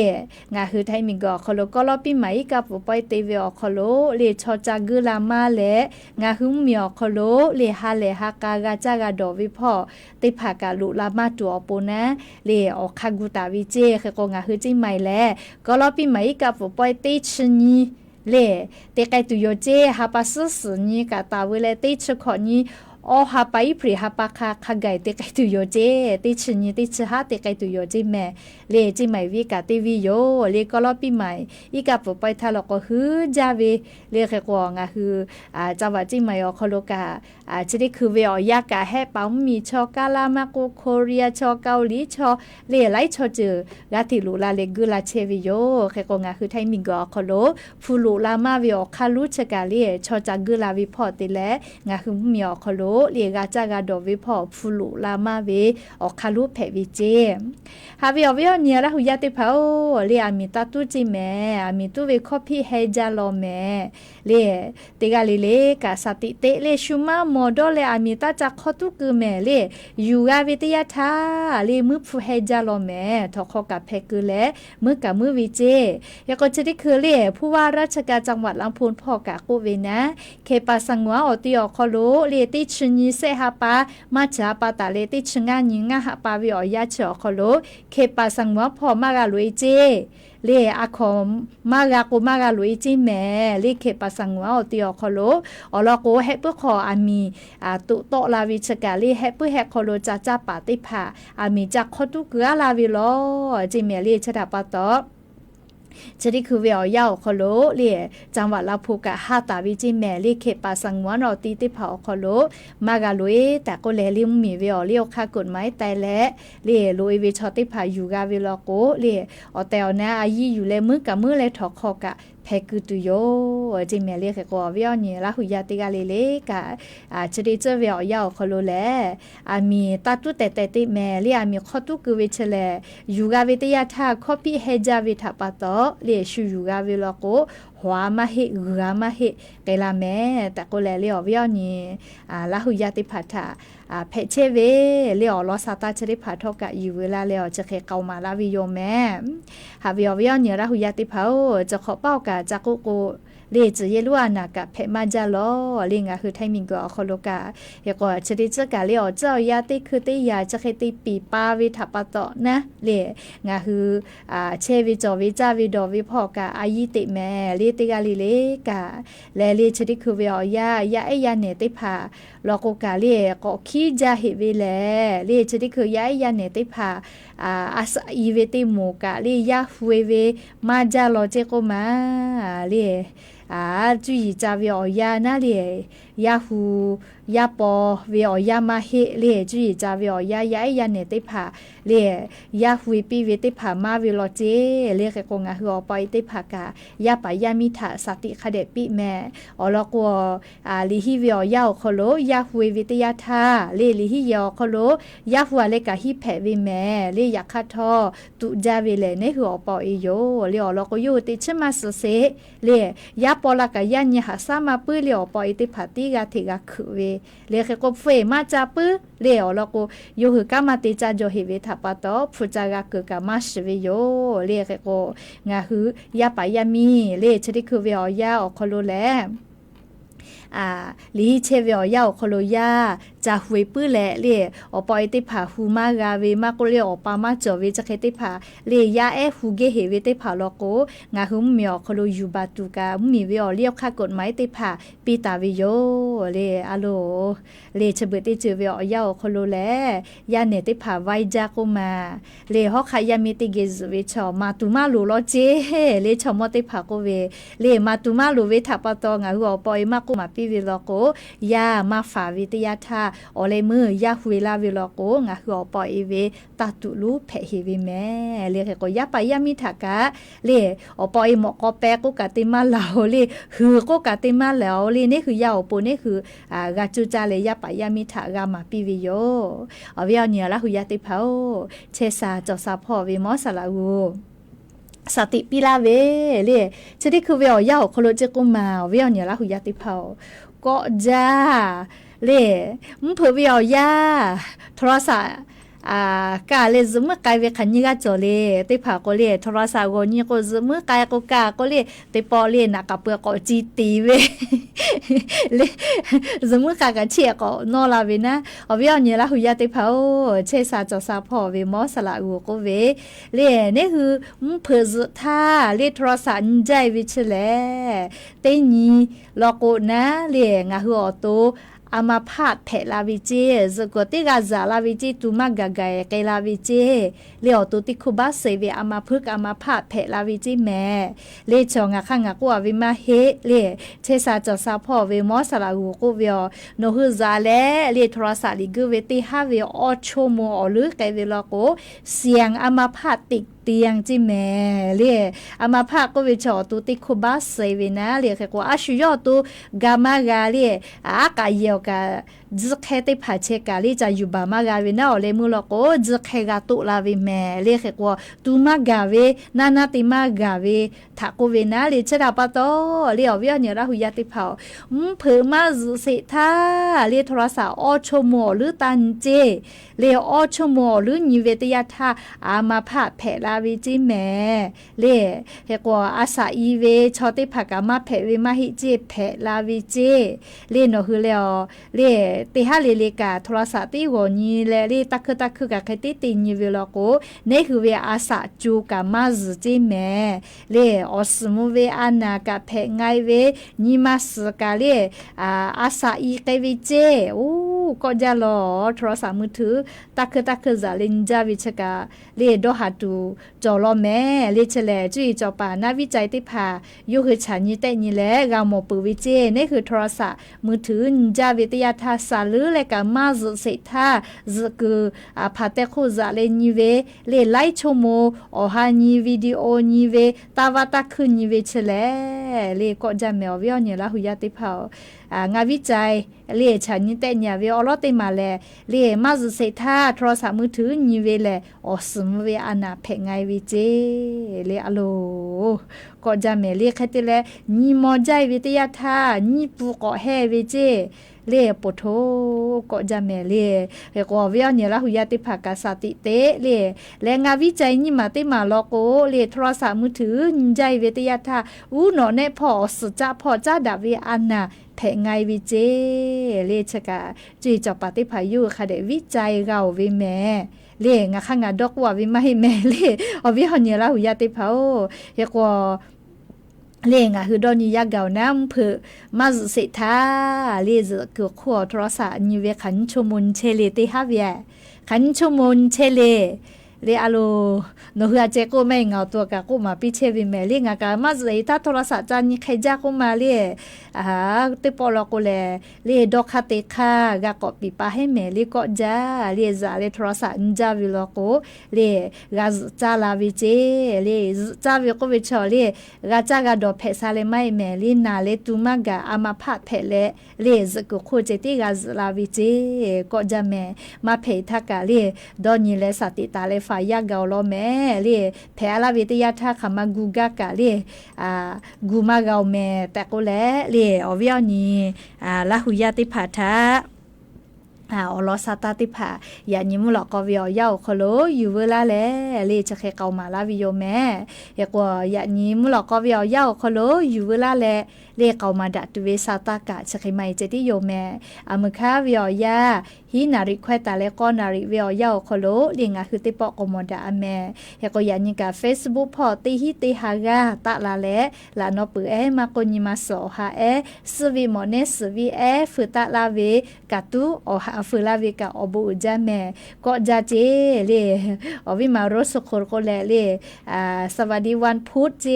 งาคือไทมิกอคโลก็รอปีใหม่กับไปเตเวอคโลเลชอจักึลามาแลงาฮึมมีคโลเลฮาเลฮากากาจากาดอวิพ่อติผากาลุลามาตัวปูนะเลออกคากุตาวิเจเคก็งาฮือจิใหม่แลก็รอปีใหม่กับปอยติชนี လေတေကဲတူယောကျေဟာပါဆစနီကတာဝလေတေချခေါနီအော်ဟာပိုင်ပရိဟာပါခါခဂိုင်တေကဲတူယောကျေတေချနီတေချဟာတေကဲတူယောကျေမဲလေจิမိုင်ဝီကတေဗီယောလေကလောပိမိုင်ဤကပပိုင်ထလောကဟူဂျာဗေလေခေကောငါဟူဂျာဝจิမိုင်ယောခလောကချတိခုဝေယကဟဲပေါမီချောကလာမကိုကိုရီးယားချောเกาหลีချောလေလိုက်ချောจืဂါတီလူလာလေဂူလာချေဗီယောခေကောငါဟူထိုင်မီကောခလောဖူလူလာမဝေယခလူချကလေချောချဂူလာဝီဖော့တေလေငါဟူမီယောခလောလေกาจากาดอวิพอฟูลุลามาเวอคาลุเพวิเจฮาวิอวิอเนียละหุยาติพาโอเลอามิตาตุจิเมอามิตุเวคอพีเฮจาโลเมเลติกาเลกาสติเตเลชุมาโมโดเลอามิตาจักขอตุกุเมเลยูกาวิทยาทาเลมือฟูเฮจาโลเมทอคอกาเพกุเลมือกามือวิเจยากจะได้คือเลผู้ว่าราชการจังหวัดลำพูนพอกากูเวนะเคปาสังวาอติอคอโลเลติชนีเซฮาปามาจาปาตาเลติชงาญิงาฮาปาวิอยาเชอคอโลเคปาสังวาพอมากาลุยเจเลอาคอมมากากูมากาลุยจิแม่เลเคปาสังวาอติอคอโลอลอโกเฮเปขออามีตุโตลาวิชกาเลเฮเปเฮคอโลจาจาปาติภาอามีจักขอตุเกลาวิโลจิแม่เลชดาปาตอจะได้คือเวียวยาวคอโลเลียจังหวัดลาพูกะฮาตาวิจิแม่ลีเขปาสังวนอตีติเผาคอโลมากาลุยแต่ก็แลลิมมีเวียเลียวค่ากฎหมายแต่และเลียลุยวิชอติผาอยู่กาวิลโกเลียอแต่นะอายีอยู่เลมือกับมือเลถอคอกะเพกุตุโยจิแม่เลียก็เวียวเนี่ยละหุยาติกาเลกะจะได้เจอเวียวยาวคอโลแลมีตาตุแต่ติแม่เลียมีข้อตุกุวิเชเลอยู่กาวิทยาทาคอปีเฮจาวิทาปาตอเลชูอยู่กาวิลโกหัวมาเฮกามาเฮเกลาแม่แต่ก็แลเลียวเวียวนี่ละหุยาติพัทธาเพเชเวเลียวลอซาตาชริพัททกะอยู่เวลาเลียวจะเคเกามาลาวิโยแม่หาเวียวเนี่ยละหุยาติเผาจะขอเป้ากะจักโกเลจืเยลัวนากะเพมาจาลอลิงะคือไทมิงก็อคโลกะเฮก็ชริจกะเลียวเจ้ายาติคือติยาจะเคติปีปาวิทัปตอนะเลงะคือเชวิจอวิจาวิดอวิพอกะอายิติแม่เลติกาลิเลกะแลเลชริคือเวียวยาเอยาเนติภาลอกกะเลก็ขี้จาหิเวแลเลชริคือยาเอยาเนติภาอาสอีเวติโมกะเลยาฮุเวมาจาลอเจโกมาเลจุยจาวิอยานะเลยยาฮูยาปอวิอยามาเฮเลยจุยจาวิอยายาเอยาเนติภาเลยยาฮุปีเวติภามาวิโลเจเลยกะกงะฮือปอยติภากะยาปายามิทะสติคเดปิแม่อลกัวลิฮิวิอยาคโลยาฮุวิทยาทาเลลิฮิยอคโลยาฮัวเลกะฮิเพวิแม่เลยยาคาทอตุจาวิเลเนฮือปอยโยเลยอลกโยติชมาสเซเลยยาปอลกะยันยะหาซามาปื้อเลยปอยติภาติกะทิกะคือเวเลกะกเฟมาจาปื้อเลยอลกโยหือกะมาติจาโจหิเวทาปะตอพุจากะกึกะมาชเวโยเลกะกงะหือยาปายามีเลชริคือเวอยาอคโลแลลีเชเวียวยาคโลยาจะหวยปื้อแหละเลยอปอยติผาฮูมากาเวมาโกเลอปามาจอเวจะเคติผาเลยยาฮูเกเฮเวติผาโลโกงาหุมเมียคโลยูบาตุกามีเวียเลียวค่ากฎหมายติผาปีตาวิโยเลยอะโลเลยเฉเบติเจเวียยาคโลแลยาเนติผาไวจากุมาเลยฮอกขายามิติเกซเวชอมาตุมาลูโลเจเลยชอมติผาโกเวเลยมาตุมาลูเวทัปตองาหัวปอยมากุมาปีวิโลโกยามาฝาวิทยาทาอเลมือยาฮุเวลาวิโลโกงาหัวปอยเวตาตุลูเพเฮวิแม่เลยก็ยาปายามิทากะเลยอปอยหมอกอแปกกะติมาลาวเลยหือก็กะติมาแล้วเลยนี่คือยาอปนี่คือกะจุจาเลยยาปายามิทากามาปีวิโยอเวียเนี่ยละหุยาติเผาเชซาจอซาพ่อเวมอสลาอูสติปิลาเวเลยจะได้คือเวียวยาคโลเจกุมาเวียเนี่ยละหุยาติเผาก็จ้าเลยมึงเผยเวียวยาโทรศัพท์ กาเลยซึมกายเวคันนี้ก็จอเลยติผาก็เลยโทรศัพท์ก็นี่ก็ซึมกายก็กาก็เลยติปอเลยนักกับเปลือกก็จีตีเวเลยซึมกากะเชียก็นอลาเวนะเอาเวียเนี่ยละหุยาติผาเชซาจอซาพอเวมอสละอูก็เวเลยนี่คือเพื่อสุดท่าเลยโทรศัพท์ใจวิชแลเตนี่ลอกนะเลยงาหัวโตอามาพาดแผลาวิเจสกติกาซาลาวิเจตุมากะกายเกลาวิเจเลียวตุติคุบาเสเวอามาพึกอามาพาดแผลาวิเจแม่เลจองะข้างะกว่าวิมาเฮเลเชซาจอซาพ่อเวมอสลาหูกูเวโนฮึซาเลเลโทรศัพท์ลิกเวติฮาเวออโชโมอลือไกเวลโกเสียงอามาพาดติกเตียงจิแม่เลียอามาพาก็วิจอตุติคุบาเซเวนะเลียกว่าอาชุยอตุกามากาเลียอากาเยกาจึกเฮติพาเชกาลีจะอยู่บามากาเวนะเลมุลโกจึกเฮกาตุลาเวแม่เลียกว่าตุมากาเวนานาติมากาเวถ้ากูเวนะเลียชะดาปะโตเลียวเวียเนี่ยราหุยาติเผาเผือมาจุสิทาเลียโทรศัพท์ออชโมหรือตันเจเลียออชโมหรือนิเวตยาทาอามาพาแผลาวิจิแม่เล่เฮกว่าอาสาอีเวชอติผักกามาแผเวมาฮิเจแผลาวิเจเล่นอคือแล้วเล่ติฮาเลกาโทรศัพท์ติโกนีเลเล่ตักกะไคติตินิเวลโกเนคือเวอาสาจูกามาจุจิแม่เล่ออสมุเวอานากะแผไงเวนิมาสกาเล่อาสาอีเกวิเจโอ้ก็จะรอโทรศัพท์มือถือตักซาเลนจาวิชกาเล่ดอหาตูจอลอแม่เลเชแลจุยจอปานาวิจัยติพายุคือฉันนี่แต่นี่แหละกาโมปืวิเจนี่คือโทรศัพท์มือถือจาวิทยาทาสาลือและกามาจุเสธาจะคือพาเตคุซาเลนิเวเลไลชโมอหานีวิดีโอนิเวตาวาตาคืนนิเวเชแลเลก็จะแมวเวียเนี่ยละหุยาติพางานวิจัยเรียฉันนี่แต่เนี่ยเวอลอติมาแลเรียมาจุเสธาโทรศัพท์มือถือนิเวแลอสมเวอานาเพไงวิเจเลอโลก็จะแม่เรียกแค่ติแลนี่มอใจวิทยาทานี่ปูก็แฮวิเจเล่ปโทก็จะแม่เล่เฮก็เวียเนี่ยละหุยาติภากาสติเตเล่และงานวิจัยนี่มาติมาลอโกเล่โทรศัพท์มือถือใจวิทยาทาอูหนอเนพอสุจะพอจะดาวิอันนาแผงไงวิเจเล่ชะกาจุยจอปฏิภายุค่ะเดวิจัยเราวิแม่เล่งาข้างดอกว่าวิมาให้แม่เล่เอาวิหเนี่ยละหุยาติภาเฮก็เล่งคือดอนิยาเก่าน้ำเผือมาจุสิทาเล่จะเกือกขวโทรศัพท์นิเวขันชมุนเชเลติฮาเวียขันชมุนเชเลเล่อโลโนเฮือเจโกไม่เงาตัวกะกูมาพิเชวิเมลิงากามาจุสิทาโทรศัพท์จานิใครจ้ากูมาเล่ติปอลกูเล่ดอกคาเตคากะกอปิปาให้เมลิก็จ้าเล่จะเล่โทรศัพท์จ้าวิโลโกเล่กาจ้าลาวิเจเล่จ้าวิโกวิชอเล่กาจ้ากาดอเพซาเลไม่เมลินาเล่ตุมากะอามาพาเพเลเล่สกุโคเจติกาลาวิเจก็จะแม่มาเพทักกะเล่ดอนิเลสติตาเลฟายากาโลแม่เล่เพลาวิทยาทาขามากูกะกะเล่กูมากาแม่แต่ก็เล่อวิญญาละหุยาติภาทาอลอสตาติภาอย่านิมุลก็วิอยาคโลอยู่เวลาเลจะเคเกามาลาวิโยแม่อยากว่าอย่านิมุลก็วิอยาคโลอยู่เวลาเลเกามาดัตเวสตากะจะเคไม่เจติโยแม่อเมคาวิอยาฮีนาริควตาเลก็นาริวิอยาคโลเลียงคือติปอกโมดาแม่อยากว่าอย่านิกา Facebook พอติฮิติฮากาตะลาเลลานอปือมาโกนิมาโซฮาสวิโมเนสวิฟุตะลาเวกาตุอหาฟืลาวิกาอบูจาแม่ก็จะเจเลอวิมารสโคโคเลสวัสดีวันพุธเจ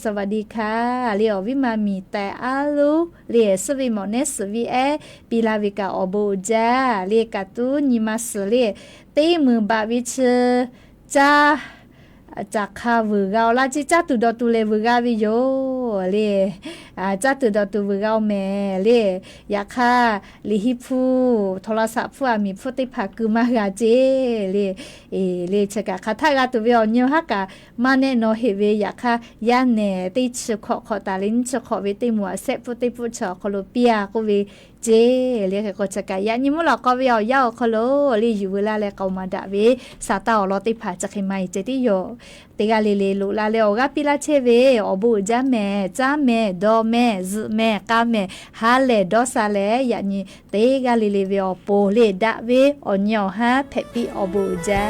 สวัสดีค่ะเลอวิมามีแต่อาลูเลสวิโมเนสวิปิลาวิกาอบูจาเลกาตุนิมาสเลตีมือบาวิชจ้าจากข้าวิกาลาจิจ้าตุดอตุเลวิกาวิโยเลจ้าตุดอตุวิกาแม่เลอยากข้าลิฮิพูโทรศัพท์ผู้มีผู้ติภาคือมากาเจเลชกะคาทากาตุวิโอเนียวฮักกะมาเนโนเฮเวอยากข้ายาเนติชขอตาลินชขอเวติมัวเซปุติปุชอโคโลเปียกูเวเ เจเรียกก็จะกายานี่มุลก็เวียวยาวคโลลีอยู่เวลาแลก็มาดาเวสาตาอลอติผาจะให้ไม่เจติโยติกาเลลุลาเลโอกาปิลาเชเวอบูจาแม่จ้าแม่ดอแม่ซแม่กาแม่ฮาเลดอซาเลยานี่ติกาเลเวอโปเลดาเวออนยอฮาเพปีอบูจา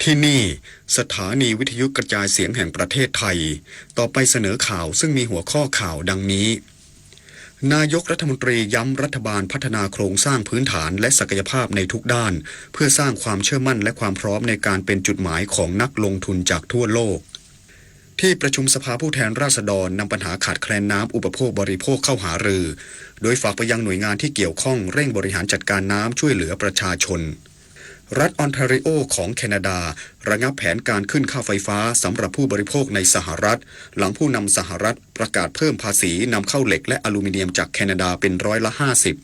ที่นี่สถานีวิทยุกระจายเสียงแห่งประเทศไทยต่อไปเสนอข่าวซึ่งมีหัวข้อข่าวดังนี้นายกรัฐมนตรีย้ำรัฐบาลพัฒนาโครงสร้างพื้นฐานและศักยภาพในทุกด้านเพื่อสร้างความเชื่อมั่นและความพร้อมในการเป็นจุดหมายของนักลงทุนจากทั่วโลกที่ประชุมสภาผู้แทนราษฎรนำปัญหาขาดแคลนน้ำอุปโภคบริโภคเข้าหารือโดยฝากไปยังหน่วยงานที่เกี่ยวข้องเร่งบริหารจัดการน้ำช่วยเหลือประชาชนรัฐออนแทรีโอของแคนาดาระงับแผนการขึ้นค่าไฟฟ้าสำหรับผู้บริโภคในสหรัฐหลังผู้นำสหรัฐประกาศเพิ่มภาษีนำเข้าเหล็กและอลูมิเนียมจากแคนาดาเป็น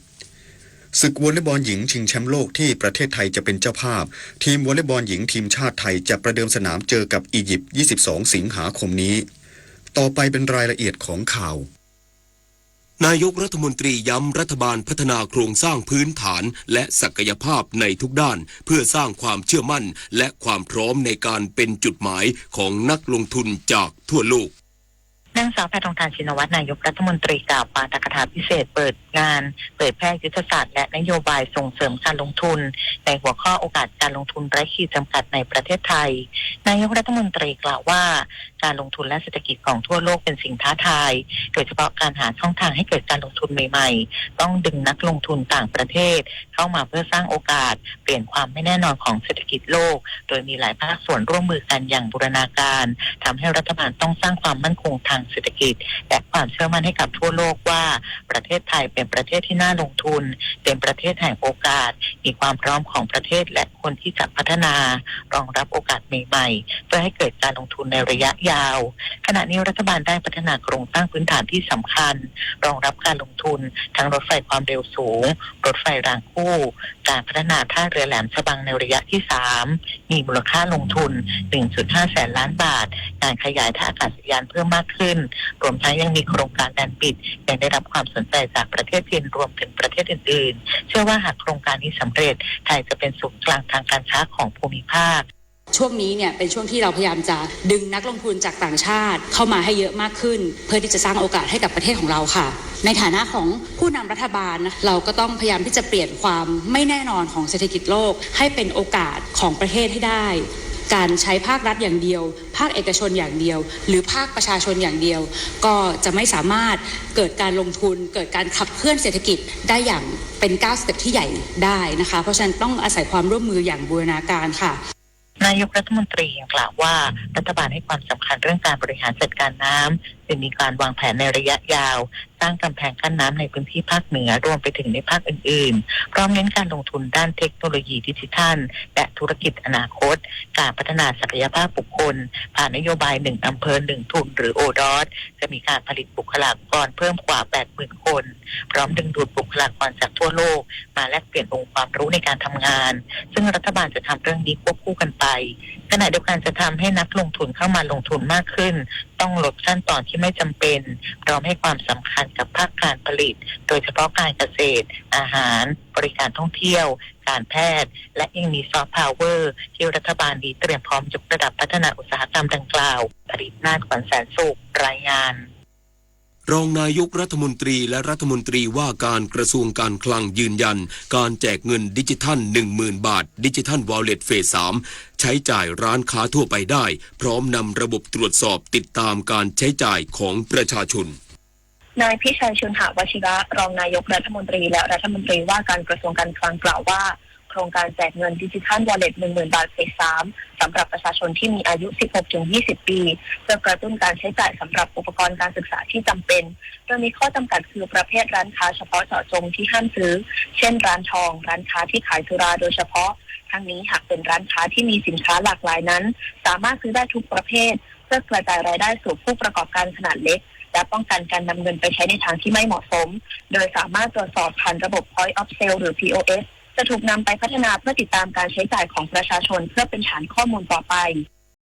50%ศึกวอลเลย์บอลหญิงชิงแชมป์โลกที่ประเทศไทยจะเป็นเจ้าภาพทีมวอลเลย์บอลหญิงทีมชาติไทยจะประเดิมสนามเจอกับอียิปต์22 สิงหาคมนี้ต่อไปเป็นรายละเอียดของข่าวนายกรัฐมนตรีย้ำรัฐบาลพัฒนาโครงสร้างพื้นฐานและศักยภาพในทุกด้านเพื่อสร้างความเชื่อมั่นและความพร้อมในการเป็นจุดหมายของนักลงทุนจากทั่วโลก นางสาวแพทองธารชินวัตรนายกรัฐมนตรีกล่าวปาฐกถาพิเศษเปิดงานเผยแพร่ยุทธศาสตร์และนโยบายส่งเสริมการลงทุนในหัวข้อโอกาสการลงทุนไร้ขีดจำกัดในประเทศไทยนายกรัฐมนตรีกล่าวว่าการลงทุนและเศรษฐกิจของทั่วโลกเป็นสิ่งท้าทายโดยเฉพาะการหาช่องทางให้เกิดการลงทุนใหม่ๆต้องดึงนักลงทุนต่างประเทศเข้ามาเพื่อสร้างโอกาสเปลี่ยนความไม่แน่นอนของเศรษฐกิจโลกโดยมีหลายภาคส่วนร่วมมือกันอย่างบูรณาการทำให้รัฐบาลต้องสร้างความมั่นคงทางเศรษฐกิจและความเชื่อมั่นให้กับทั่วโลกว่าประเทศไทยเป็นประเทศที่น่าลงทุนเป็นประเทศแห่งโอกาสมีความพร้อมของประเทศและคนที่จะพัฒนารองรับโอกาสใหม่ๆเพื่อให้เกิดการลงทุนในระยะยาวขณะนี้รัฐบาลได้พัฒนาโครงสร้างพื้นฐานที่สำคัญรองรับการลงทุนทั้งรถไฟความเร็วสูงรถไฟรางคู่การพัฒนาท่าเรือแหลมฉบังในระยะที่3มีมูลค่าลงทุน 1.5 แสนล้านบาทการขยายท่าอากาศยานเพิ่มมากขึ้นรวมทั้งยังมีโครงการแดนปิดยังได้รับความสนใจจากประเทศจีนรวมถึงประเทศอื่นๆเชื่อว่าหากโครงการนี้สำเร็จไทยจะเป็นศูนย์กลางทางการค้าของภูมิภาคช่วงนี้เนี่ยเป็นช่วงที่เราพยายามจะดึงนักลงทุนจากต่างชาติเข้ามาให้เยอะมากขึ้นเพื่อที่จะสร้างโอกาสให้กับประเทศของเราค่ะในฐานะของผู้นำรัฐบาลเราก็ต้องพยายามที่จะเปลี่ยนความไม่แน่นอนของเศรษฐกิจโลกให้เป็นโอกาสของประเทศให้ได้การใช้ภาครัฐอย่างเดียวภาคเอกชนอย่างเดียวหรือภาคประชาชนอย่างเดียวก็จะไม่สามารถเกิดการลงทุนเกิดการขับเคลื่อนเศรษฐกิจได้อย่างเป็นก้าวสเต็ปที่ใหญ่ได้นะคะเพราะฉะนั้นต้องอาศัยความร่วมมืออย่างบูรณาการค่ะนายกรัฐมนตรียังกล่าวว่ารัฐบาลให้ความสำคัญเรื่องการบริหารจัดการน้ำจึงมีการวางแผนในระยะยาวสร้างกำแพงกั้นน้ำในพื้นที่ภาคเหนือรวมไปถึงในภาคอื่นๆพร้อมเน้นการลงทุนด้านเทคโนโลยีดิจิทัลและธุรกิจอนาคตการพัฒนาศักยภาพบุคคลผ่านนโยบาย1อำเภอ1ทุนหรือโอดอสจะมีการผลิตบุคลากรเพิ่มกว่า 80,000 คนพร้อมดึงดูดบุคลากรจากทั่วโลกมาแลกเปลี่ยนองค์ความรู้ในการทำงานซึ่งรัฐบาลจะทำเรื่องนี้ควบคู่กันไปขณะเดียวกันจะทำให้นักลงทุนเข้ามาลงทุนมากขึ้นต้องลดขั้นตอนที่ไม่จำเป็นพร้อมให้ความสำคัญกับภาคการผลิตโดยเฉพาะการเกษตรอาหารบริการท่องเที่ยวการแพทย์และยังมีซอฟต์พาวเวอร์ที่รัฐบาลนี้เตรียมพร้อมยกระดับพัฒนาอุตสาหกรรมดังกล่าวผลิตนาฏขวัญแสนสุขรายงานรองนายกรัฐมนตรีและรัฐมนตรีว่าการกระทรวงการคลังยืนยันการแจกเงินดิจิทัล 10,000 บาทดิจิทัลวอลเล็ตเฟส 3ใช้จ่ายร้านค้าทั่วไปได้พร้อมนำระบบตรวจสอบติดตามการใช้จ่ายของประชาชนนายพิชัยชุนหวชิระรองนายกรัฐมนตรีและรัฐมนตรีว่าการกระทรวงการคลังกล่าวว่าโครงการแจกเงินดิจิทัลวอลเล็ต 10,000 บาทเฟส 3สำหรับประชาชนที่มีอายุ 16-20 ปีเพื่อกระตุ้นการใช้จ่ายสำหรับอุปกรณ์การศึกษาที่จำเป็นโดยมีข้อจำกัดคือประเภทร้านค้าเฉพาะเจาะจงที่ห้ามซื้อเช่นร้านทองร้านค้าที่ขายสุราโดยเฉพาะทั้งนี้หากเป็นร้านค้าที่มีสินค้าหลากหลายนั้นสามารถซื้อได้ทุกประเภทเพื่อกระจายรายได้สู่ผู้ประกอบการขนาดเล็กและป้องกันการนำเงินไปใช้ในทางที่ไม่เหมาะสมโดยสามารถตรวจสอบผ่านระบบ Point of Sale หรือ POS จะถูกนำไปพัฒนาเพื่อติดตามการใช้จ่ายของประชาชนเพื่อเป็นฐานข้อมูลต่อไป